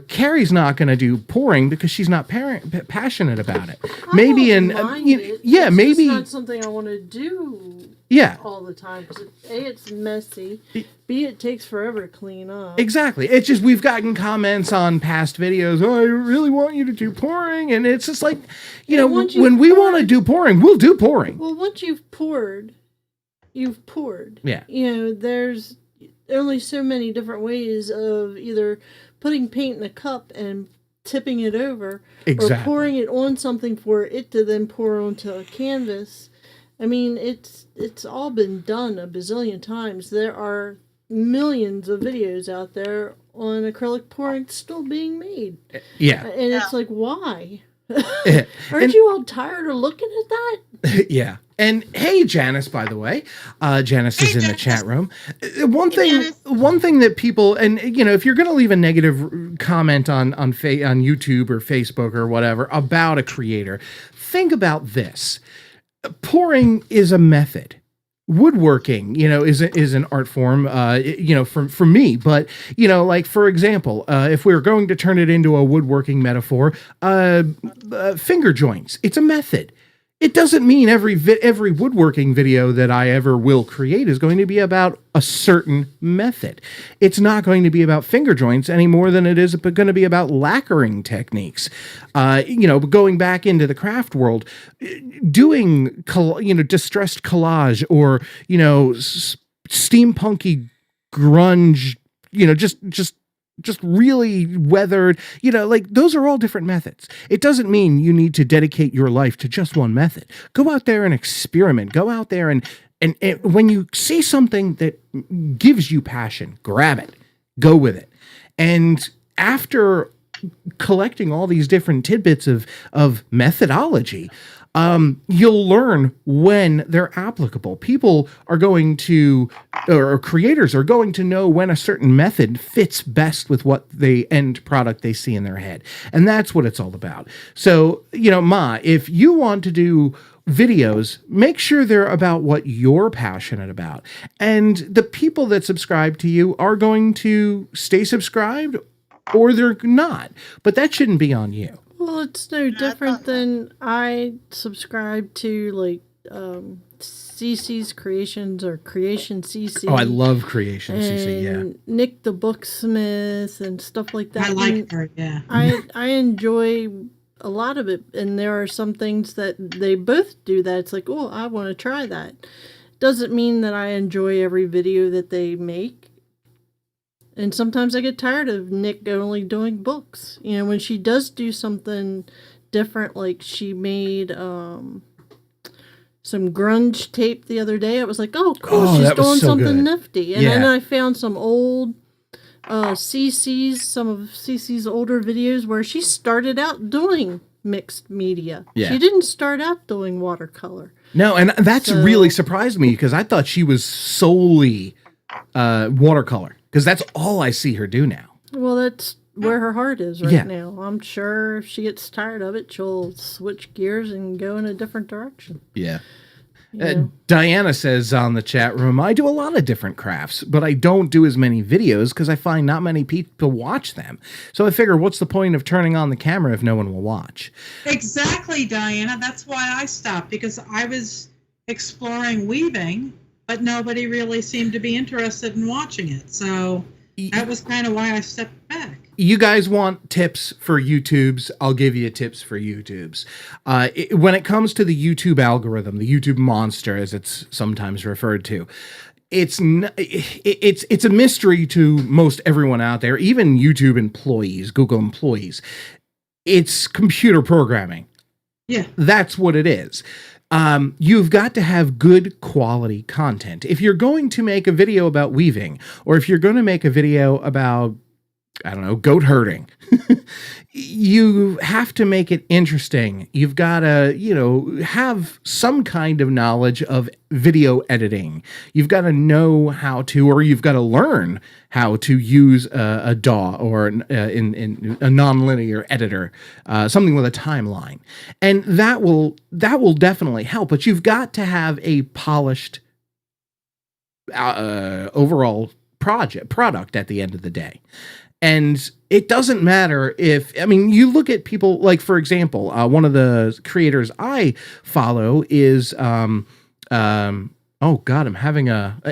S1: Carrie's not going to do pouring because she's not passionate about it. Maybe
S4: It's not something I want to do.
S1: Yeah.
S4: All the time because it's messy. B, it takes forever to clean up.
S1: Exactly. It's just we've gotten comments on past videos. Oh, I really want you to do pouring, and it's just like, when we want to do pouring, we'll do pouring.
S4: Well, once you've poured, you've poured.
S1: Yeah.
S4: There's only so many different ways of either putting paint in a cup and tipping it over, or pouring it on something for it to then pour onto a canvas. I mean, it's all been done a bazillion times. There are millions of videos out there on acrylic pouring still being made.
S1: Yeah.
S4: And it's like, why? Aren't you all tired of looking at that?
S1: Yeah. And hey, Janice, by the way, Janice is in the chat room. One thing that people, and if you're going to leave a negative comment on YouTube or Facebook or whatever about a creator, think about this. Pouring is a method. Woodworking, is an art form, for me. But, like, for example, if we were going to turn it into a woodworking metaphor, finger joints, it's a method. It doesn't mean every woodworking video that I ever will create is going to be about a certain method. It's not going to be about finger joints any more than it is going to be about lacquering techniques. Going back into the craft world, doing distressed collage or steampunky grunge, just really weathered, those are all different methods. It doesn't mean you need to dedicate your life to just one method. Go out there and experiment. Go out there and when you see something that gives you passion, grab it, go with it. And after collecting all these different tidbits of methodology, you'll learn when they're applicable. People are going to, or creators are going to know when a certain method fits best with what the end product they see in their head. And that's what it's all about. So, Ma, if you want to do videos, make sure they're about what you're passionate about. And the people that subscribe to you are going to stay subscribed or they're not. But that shouldn't be on you.
S4: Well, it's no different than I subscribe to CC's Creations or Creation CC.
S1: Oh, I love Creation CC, yeah.
S4: Nick the Booksmith and stuff like that.
S2: I like her, yeah.
S4: I enjoy a lot of it, and there are some things that they both do that it's like, oh, I want to try that. Doesn't mean that I enjoy every video that they make. And sometimes I get tired of Nick only doing books. When she does do something different, like she made some grunge tape the other day. I was like, oh, cool, she's doing something nifty. And then I found some old some of CC's older videos where she started out doing mixed media. Yeah. She didn't start out doing watercolor.
S1: No, and that's really surprised me because I thought she was solely watercolor. Because that's all I see her do now.
S4: Well, that's where her heart is right now. I'm sure if she gets tired of it, she'll switch gears and go in a different direction.
S1: Yeah. Diana says on the chat room, I do a lot of different crafts, but I don't do as many videos because I find not many people watch them. So I figure, what's the point of turning on the camera if no one will watch?
S2: Exactly, Diana. That's why I stopped, because I was exploring weaving, but nobody really seemed to be interested in watching it. So that was kind of why I stepped back.
S1: You guys want tips for YouTubes? I'll give you tips for YouTubes. When it comes to the YouTube algorithm, the YouTube monster, as it's sometimes referred to, it's a mystery to most everyone out there, even YouTube employees, Google employees. It's computer programming.
S2: Yeah. That's
S1: what it is. You've got to have good quality content. If you're going to make a video about weaving, or if you're going to make a video about, goat herding, you have to make it interesting. You've got to, have some kind of knowledge of video editing. You've got to know how to, or you've got to learn how to use a DAW or in a nonlinear editor, something with a timeline. And that will definitely help, but you've got to have a polished overall product at the end of the day. And it doesn't matter you look at people like, for example, one of the creators I follow is, I'm having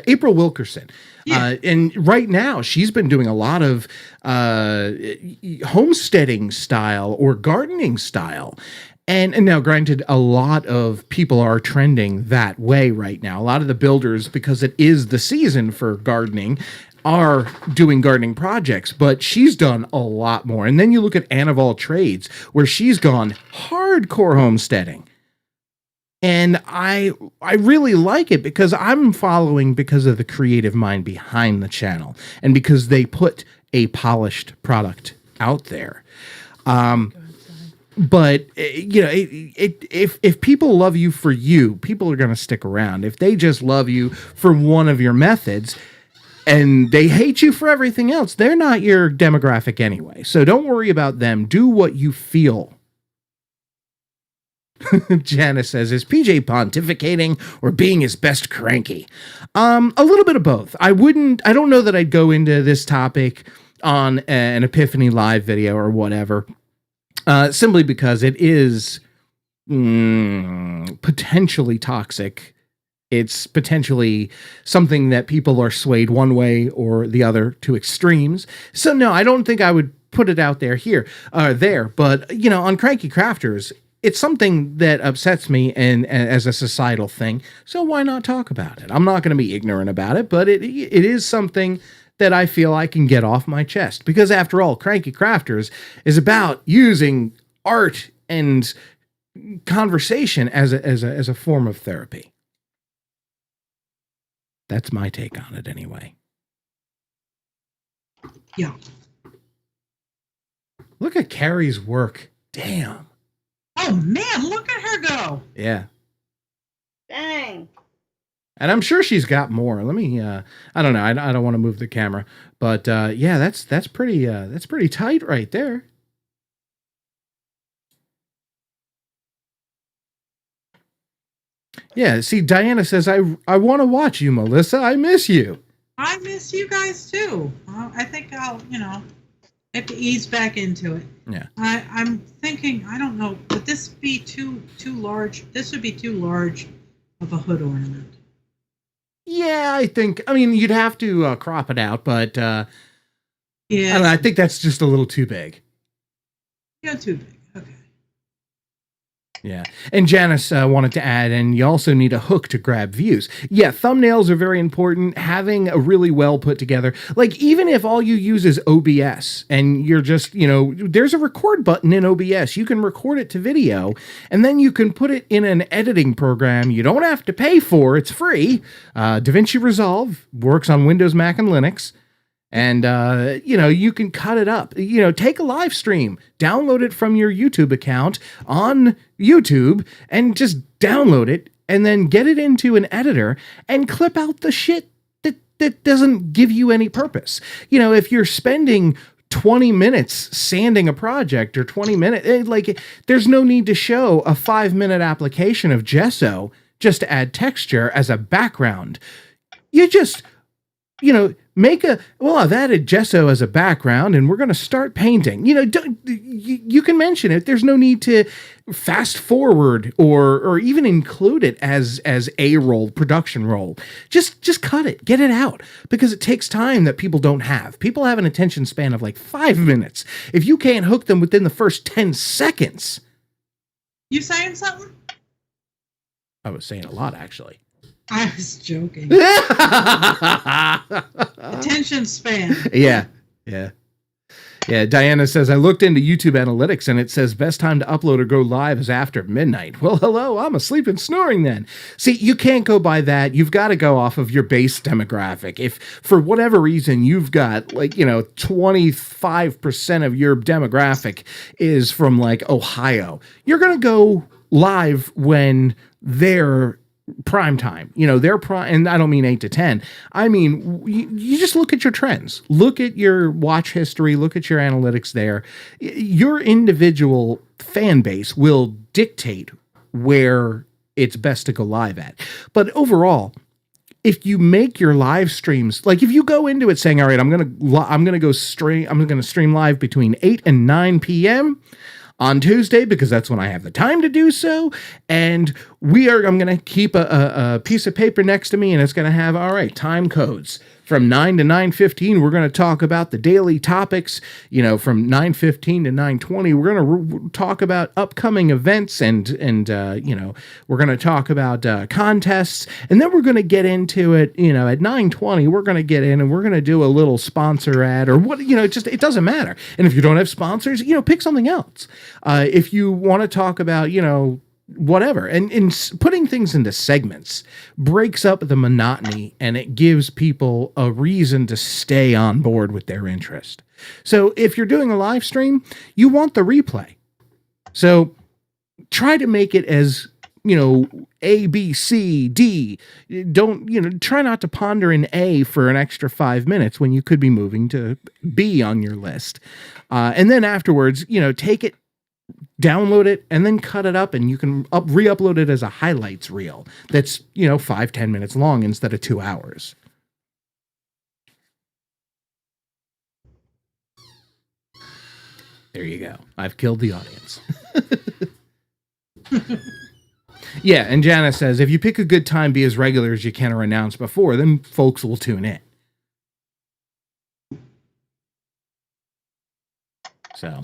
S1: April Wilkerson. Yeah. And right now she's been doing a lot of homesteading style or gardening style. And now, granted, a lot of people are trending that way right now. A lot of the builders, because it is the season for gardening, are doing gardening projects, but she's done a lot more. And then you look at Anna of All Trades, where she's gone hardcore homesteading. And I really like it because I'm following because of the creative mind behind the channel and because they put a polished product out there. But if people love you for you, people are going to stick around. If they just love you for one of your methods and they hate you for everything else, they're not your demographic anyway. So don't worry about them. Do what you feel. Janice says, is PJ pontificating or being his best cranky? A little bit of both. I don't know that I'd go into this topic on an Epiphany Live video or whatever, simply because it is potentially toxic. It's potentially something that people are swayed one way or the other to extremes. So no, I don't think I would put it out there there. But, you know, on Cranky Crafters, it's something that upsets me and as a societal thing. So why not talk about it? I'm not going to be ignorant about it, but it is something that I feel I can get off my chest. Because after all, Cranky Crafters is about using art and conversation as a form of therapy. That's my take on it anyway.
S2: Yeah.
S1: Look at Carrie's work. Damn.
S2: Oh man, look at her go.
S1: Yeah.
S3: Dang.
S1: And I'm sure she's got more. Let me I don't know. I don't want to move the camera, but yeah, that's pretty tight right there. Yeah, see, Diana says, I want to watch you, Melissa. I miss you.
S2: I miss you guys too. I think I'll, have to ease back into it.
S1: Yeah.
S2: I'm thinking, I don't know, would this be too large? This would be too large of a hood ornament.
S1: Yeah, I mean, you'd have to crop it out, but
S2: yeah,
S1: I don't know, I think that's just a little too big.
S2: Yeah, too big. Okay.
S1: Yeah. And Janice wanted to add, and you also need a hook to grab views. Yeah, thumbnails are very important. Having a really well put together, like even if all you use is OBS and you're just, there's a record button in OBS. You can record it to video and then you can put it in an editing program you don't have to pay for. It's free. DaVinci Resolve works on Windows, Mac, and Linux. And, you can cut it up, take a live stream, download it from your YouTube account on YouTube and just download it and then get it into an editor and clip out the shit that doesn't give you any purpose. If you're spending 20 minutes sanding a project or 20 minutes, there's no need to show a 5-minute application of gesso just to add texture as a background. You just, I've added gesso as a background and we're going to start painting. You can mention it. There's no need to fast forward or even include it as a roll, production roll. Just cut it, get it out, because it takes time that people don't have. People have an attention span of 5 minutes. If you can't hook them within the first 10 seconds.
S2: You saying something?
S1: I was saying a lot, actually.
S2: I was joking. Attention span.
S1: Yeah. Diana says, I looked into YouTube analytics and it says best time to upload or go live is after midnight. Well, hello, I'm asleep and snoring then. See, you can't go by that. You've got to go off of your base demographic. If for whatever reason you've got 25% of your demographic is from Ohio, you're going to go live when they're prime time, their prime, and I don't mean 8 to 10. I mean, you just look at your trends, look at your watch history, look at your analytics there. Your individual fan base will dictate where it's best to go live at. But overall, if you make your live streams, if you go into it saying, all right, I'm going to stream live between 8 and 9 p.m. on Tuesday, because that's when I have the time to do so. And I'm going to keep a piece of paper next to me and it's going to have, all right, time codes. From 9 to 9:15, we're going to talk about the daily topics. From 9:15 to 9:20, we're going to talk about upcoming events and we're going to talk about contests. And then we're going to get into it, at 9:20, we're going to get in and we're going to do a little sponsor ad or what, it doesn't matter. And if you don't have sponsors, pick something else. If you want to talk about, whatever. And putting things into segments breaks up the monotony and it gives people a reason to stay on board with their interest. So if you're doing a live stream, you want the replay. So try to make it as, A, B, C, D. Don't, try not to ponder an A for an extra 5 minutes when you could be moving to B on your list. And then afterwards, take it, download it, and then cut it up, and you can re-upload it as a highlights reel that's 5-10 minutes long instead of 2 hours. There you go. I've killed the audience. Yeah, and Janice says, if you pick a good time, be as regular as you can or announce before, then folks will tune in. So,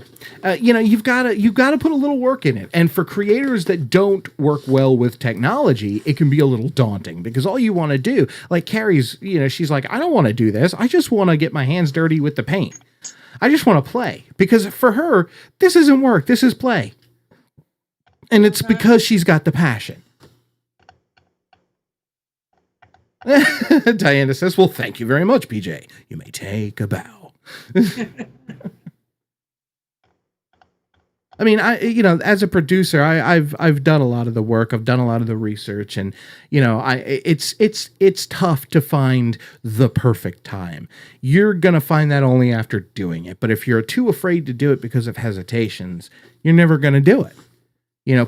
S1: you've got to put a little work in it. And for creators that don't work well with technology, it can be a little daunting because all you want to do, like Carrie's, she's like, I don't want to do this. I just want to get my hands dirty with the paint. I just want to play, because for her, this isn't work. This is play. And it's because she's got the passion. Diana says, well, thank you very much, PJ. You may take a bow. I mean, as a producer, I've done a lot of the work. I've done a lot of the research, and it's tough to find the perfect time. You're gonna find that only after doing it. But if you're too afraid to do it because of hesitations, you're never gonna do it.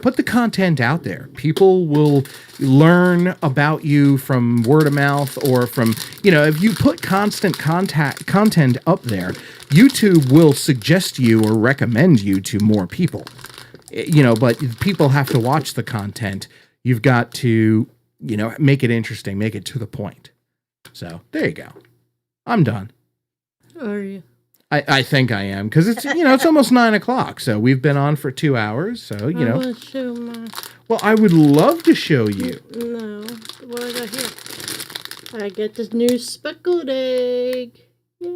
S1: Put the content out there. People will learn about you from word of mouth or from, if you put constant content up there, YouTube will suggest you or recommend you to more people. But people have to watch the content. You've got to, make it interesting, make it to the point. So there you go. I'm done.
S4: Are you?
S1: I think I am, because it's it's almost 9:00, so we've been on for 2 hours. So
S4: I want to show my...
S1: Well, I would love to show you.
S4: No, what I got here? I get this new speckled egg. Yay.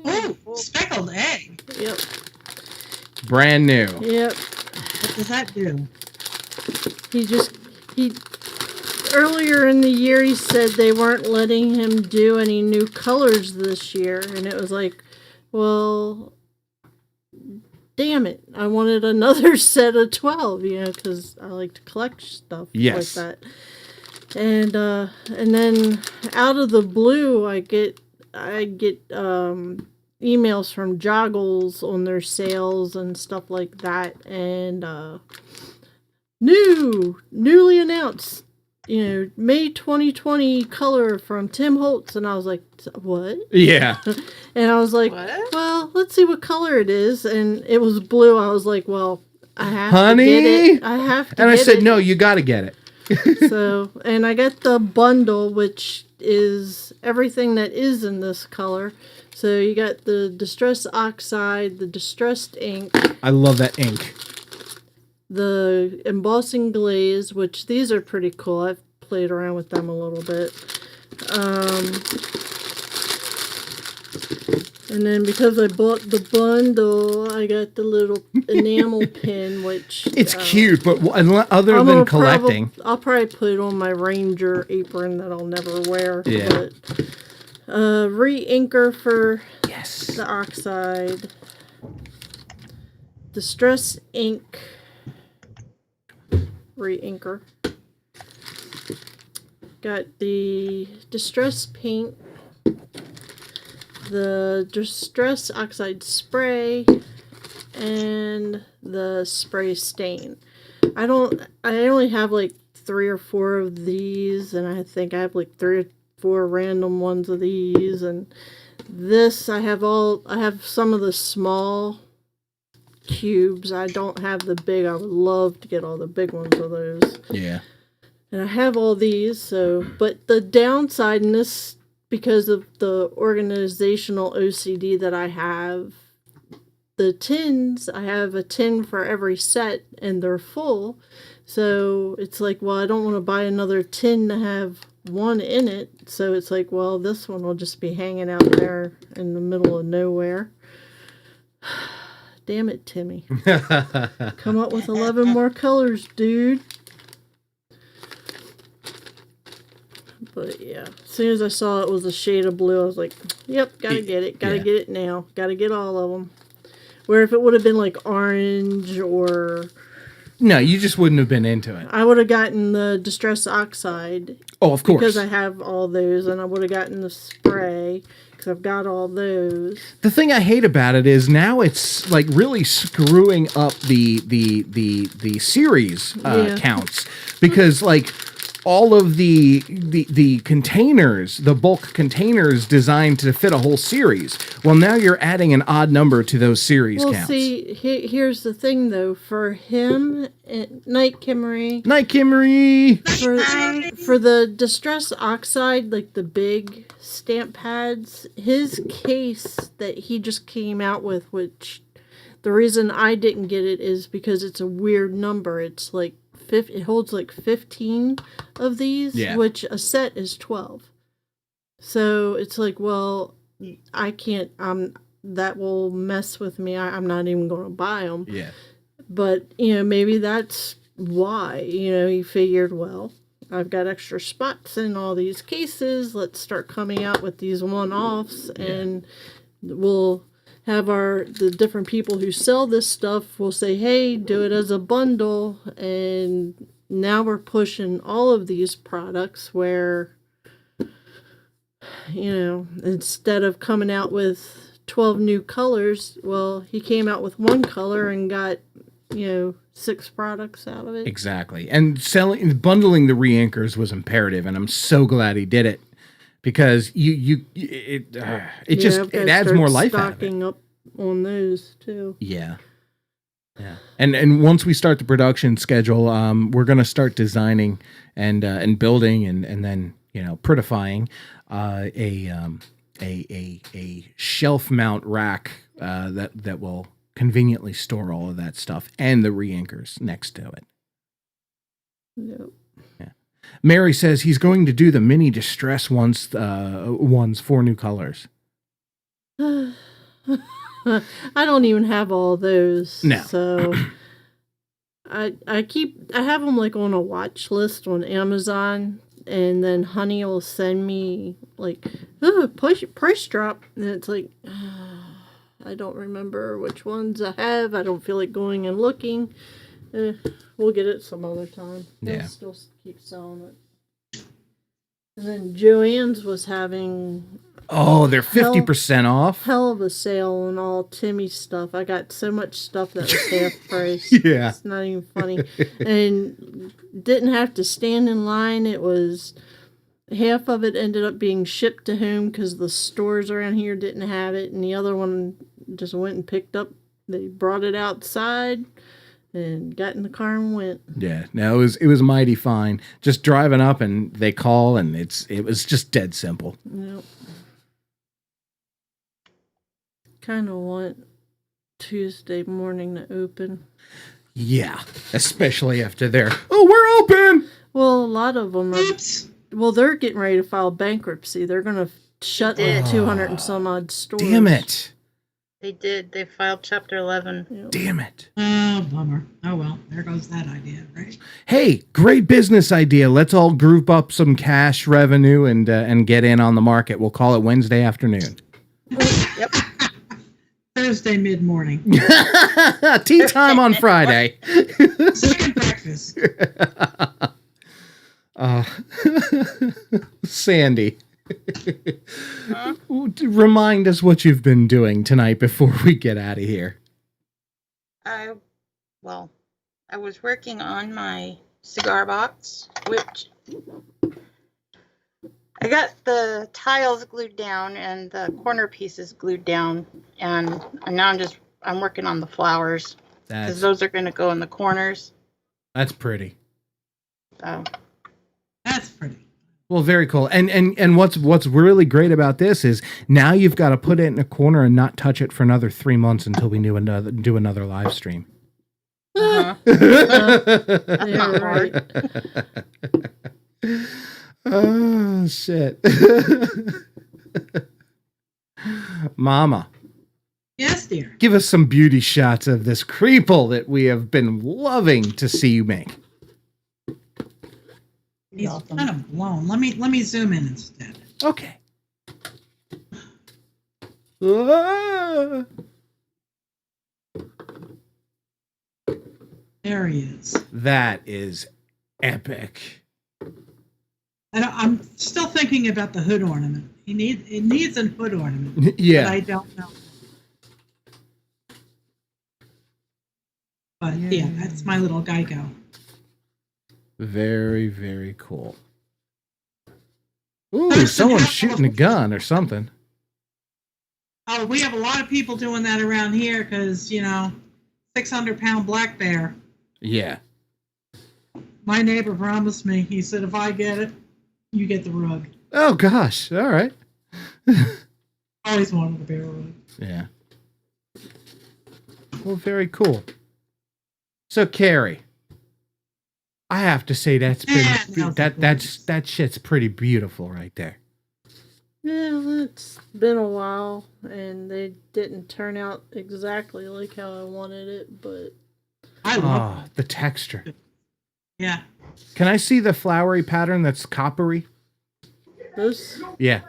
S2: Oh, speckled egg.
S4: Yep.
S1: Brand new.
S4: Yep.
S2: What does that do?
S4: He earlier in the year he said they weren't letting him do any new colors this year, and it was like, well, damn it. I wanted another set of 12, because I like to collect stuff like that. And then out of the blue, I get emails from Joggles on their sales and stuff like that. And newly announced, May 2020 color from Tim Holtz. And I was like, what?
S1: Yeah.
S4: And I was like,
S3: What?
S4: well, let's see what color it is. And it was blue. I was like, well, I have
S1: Honey?
S4: to get it. I have to
S1: And
S4: get
S1: I said,
S4: it.
S1: no, you got to get it.
S4: So, and I got the bundle, which is everything that is in this color. So you got the distressed oxide, the distressed ink,
S1: I love that ink.
S4: the embossing glaze, which these are pretty cool. I've played around with them a little bit. And then because I bought the bundle, I got the little enamel pin, which...
S1: It's cute, but other than collecting...
S4: I'll probably put it on my Ranger apron that I'll never wear.
S1: Yeah.
S4: But, re-inker for
S1: Yes.
S4: the oxide. Distress ink. Re-inker. Got the distress paint. The distress oxide spray. And the spray stain. I only have like 3 or 4 of these, and I think I have like 3 or 4 random ones of these, and this I have some of the small cubes. I don't have the big. I would love to get all the big ones of those.
S1: Yeah.
S4: And I have all these, but the downside in this, because of the organizational OCD that I have, the tins, I have a tin for every set, and they're full. So it's like, well, I don't want to buy another tin to have one in it. So it's like, well, this one will just be hanging out there in the middle of nowhere. Damn it, Timmy. Come up with 11 more colors, dude. But yeah, as soon as I saw it was a shade of blue, I was like, yep, gotta get it. Gotta get it now. Gotta get all of them. Where if it would have been like orange or...
S1: No, you just wouldn't have been into it.
S4: I would have gotten the Distress Oxide.
S1: Oh, of course.
S4: Because I have all those, and I would have gotten the spray, because I've got all those.
S1: The thing I hate about it is now it's like really screwing up the series counts, because like all of the containers, the bulk containers designed to fit a whole series. Well, now you're adding an odd number to those series
S4: Well,
S1: counts.
S4: see, here's the thing, though. For him, Night Kimmery, for the Distress Oxide, like the big stamp pads, his case that he just came out with, which the reason I didn't get it is because it's a weird number. It's like it holds like 15 of these, which a set is 12. So it's like, well, I can't. That will mess with me. I'm not even going to buy them.
S1: Yeah.
S4: But maybe that's why. He figured, well, I've got extra spots in all these cases. Let's start coming out with these one-offs, and we'll have the different people who sell this stuff will say, hey, do it as a bundle. And now we're pushing all of these products where, instead of coming out with 12 new colors, well, he came out with one color and got, 6 products out of it.
S1: Exactly. And bundling the re-inkers was imperative, and I'm so glad he did it. Because it adds more life out of it.
S4: Stocking up on those too.
S1: Yeah. And once we start the production schedule, we're going to start designing and building and then prettifying a shelf mount rack that will conveniently store all of that stuff and the re-inkers next to it.
S4: Yep.
S1: Mary says he's going to do the mini distress ones 4 new colors.
S4: I don't even have all those.
S1: No.
S4: So I have them like on a watch list on Amazon, and then Honey will send me like price drop, and it's like I don't remember which ones I have. I don't feel like going and looking. We'll get it some other time. They'll still keep selling it. And then Joann's was having...
S1: Oh, they're 50% off?
S4: Hell of a sale on all Timmy's stuff. I got so much stuff that was half price.
S1: Yeah.
S4: It's not even funny. And didn't have to stand in line. It was... Half of it ended up being shipped to home because the stores around here didn't have it. And the other one just went and picked up. They brought it outside and got in the car and went.
S1: Yeah, no, it was mighty fine. Just driving up and they call and it was just dead simple.
S4: Yep. Kind of want Tuesday morning to open.
S1: Yeah, especially after we're open.
S4: Well, a lot of them are.
S2: Oops.
S4: Well, they're getting ready to file bankruptcy. They're going to shut like 200 and some odd stores.
S1: Damn it.
S3: They did. They filed Chapter 11.
S4: Yep.
S1: Damn it.
S2: Oh, bummer. Oh, well, there goes that idea, right?
S1: Hey, great business idea. Let's all group up some cash revenue and get in on the market. We'll call it Wednesday afternoon.
S3: Yep.
S2: Thursday mid-morning.
S1: Tea time on Friday.
S2: Second breakfast.
S1: Sandy, remind us what you've been doing tonight before we get out of here.
S3: I was working on my cigar box, which I got the tiles glued down and the corner pieces glued down, and now I'm working on the flowers because those are going to go in the corners.
S1: That's pretty.
S3: So.
S2: That's pretty.
S1: Well, very cool. And what's really great about this is now you've got to put it in a corner and not touch it for another 3 months until we do another live stream.
S3: That's not hard.
S1: Oh shit. Mama.
S2: Yes, dear.
S1: Give us some beauty shots of this Creeple that we have been loving to see you make.
S2: He's kind of blown. Let me zoom in instead.
S1: Okay. Ah.
S2: There he is.
S1: That is epic.
S2: And I'm still thinking about the hood ornament. It needs a hood ornament.
S1: Yeah.
S2: But I don't know. But yeah, that's my little Geico.
S1: Very, very cool. Ooh,
S2: There's some
S1: someone's
S2: hell
S1: shooting a
S2: of-
S1: gun or something.
S2: Oh, we have a lot of people doing that around here because, 600-pound black bear.
S1: Yeah.
S2: My neighbor promised me. He said, if I get it, you get the rug.
S1: Oh, gosh. All right.
S2: Always wanted a bear rug.
S1: Yeah. Well, very cool. So, Carrie, I have to say that's been that shit's pretty beautiful right there.
S4: Yeah, it's been a while, and they didn't turn out exactly like how I wanted it, but
S2: I love it.
S1: The texture.
S2: Yeah.
S1: Can I see the flowery pattern that's coppery?
S4: this
S1: Yeah.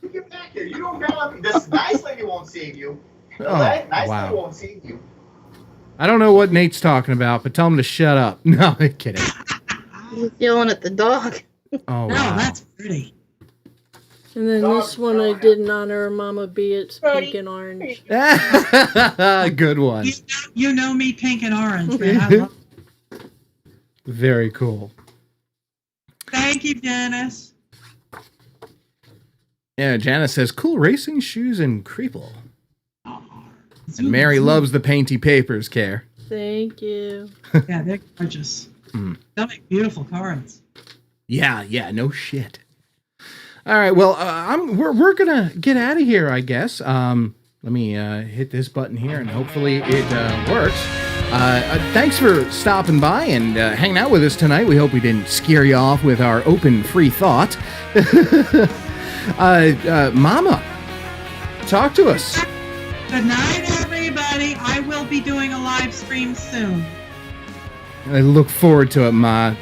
S7: You get back here. You don't gotta. This nice lady won't save you.
S1: Oh,
S7: Nice
S1: wow.
S7: lady won't save you.
S1: I don't know what Nate's talking about, but tell him to shut up. No, I'm kidding.
S3: He's yelling at the dog.
S1: Oh,
S2: No,
S1: wow.
S2: that's pretty.
S4: and then this one I did in honor of Mama B. It's pink and orange.
S1: Good one.
S2: You know me, pink and orange, man. I love it.
S1: Very cool.
S2: Thank you, Janice.
S1: Yeah, Janice says, cool racing shoes and Creeple.
S2: Oh,
S1: And Mary loves the painty papers, Care.
S4: Thank you.
S2: Yeah, they're gorgeous.
S1: Mm.
S2: They'll make beautiful cards.
S1: Yeah, no shit. All right, well, we're gonna get out of here, I guess. Let me hit this button here, and hopefully it works. Thanks for stopping by and hanging out with us tonight. We hope we didn't scare you off with our open, free thought. Mama, talk to us.
S2: Good night, everybody. I will be doing a live stream soon.
S1: I look forward to it, Ma.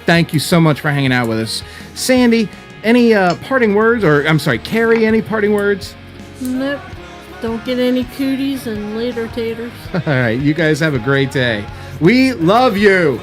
S1: Thank you so much for hanging out with us. Sandy, any parting words? Or, I'm sorry, Carrie, any parting words?
S4: Nope. Don't get any cooties and later taters.
S1: All right, you guys have a great day. We love you.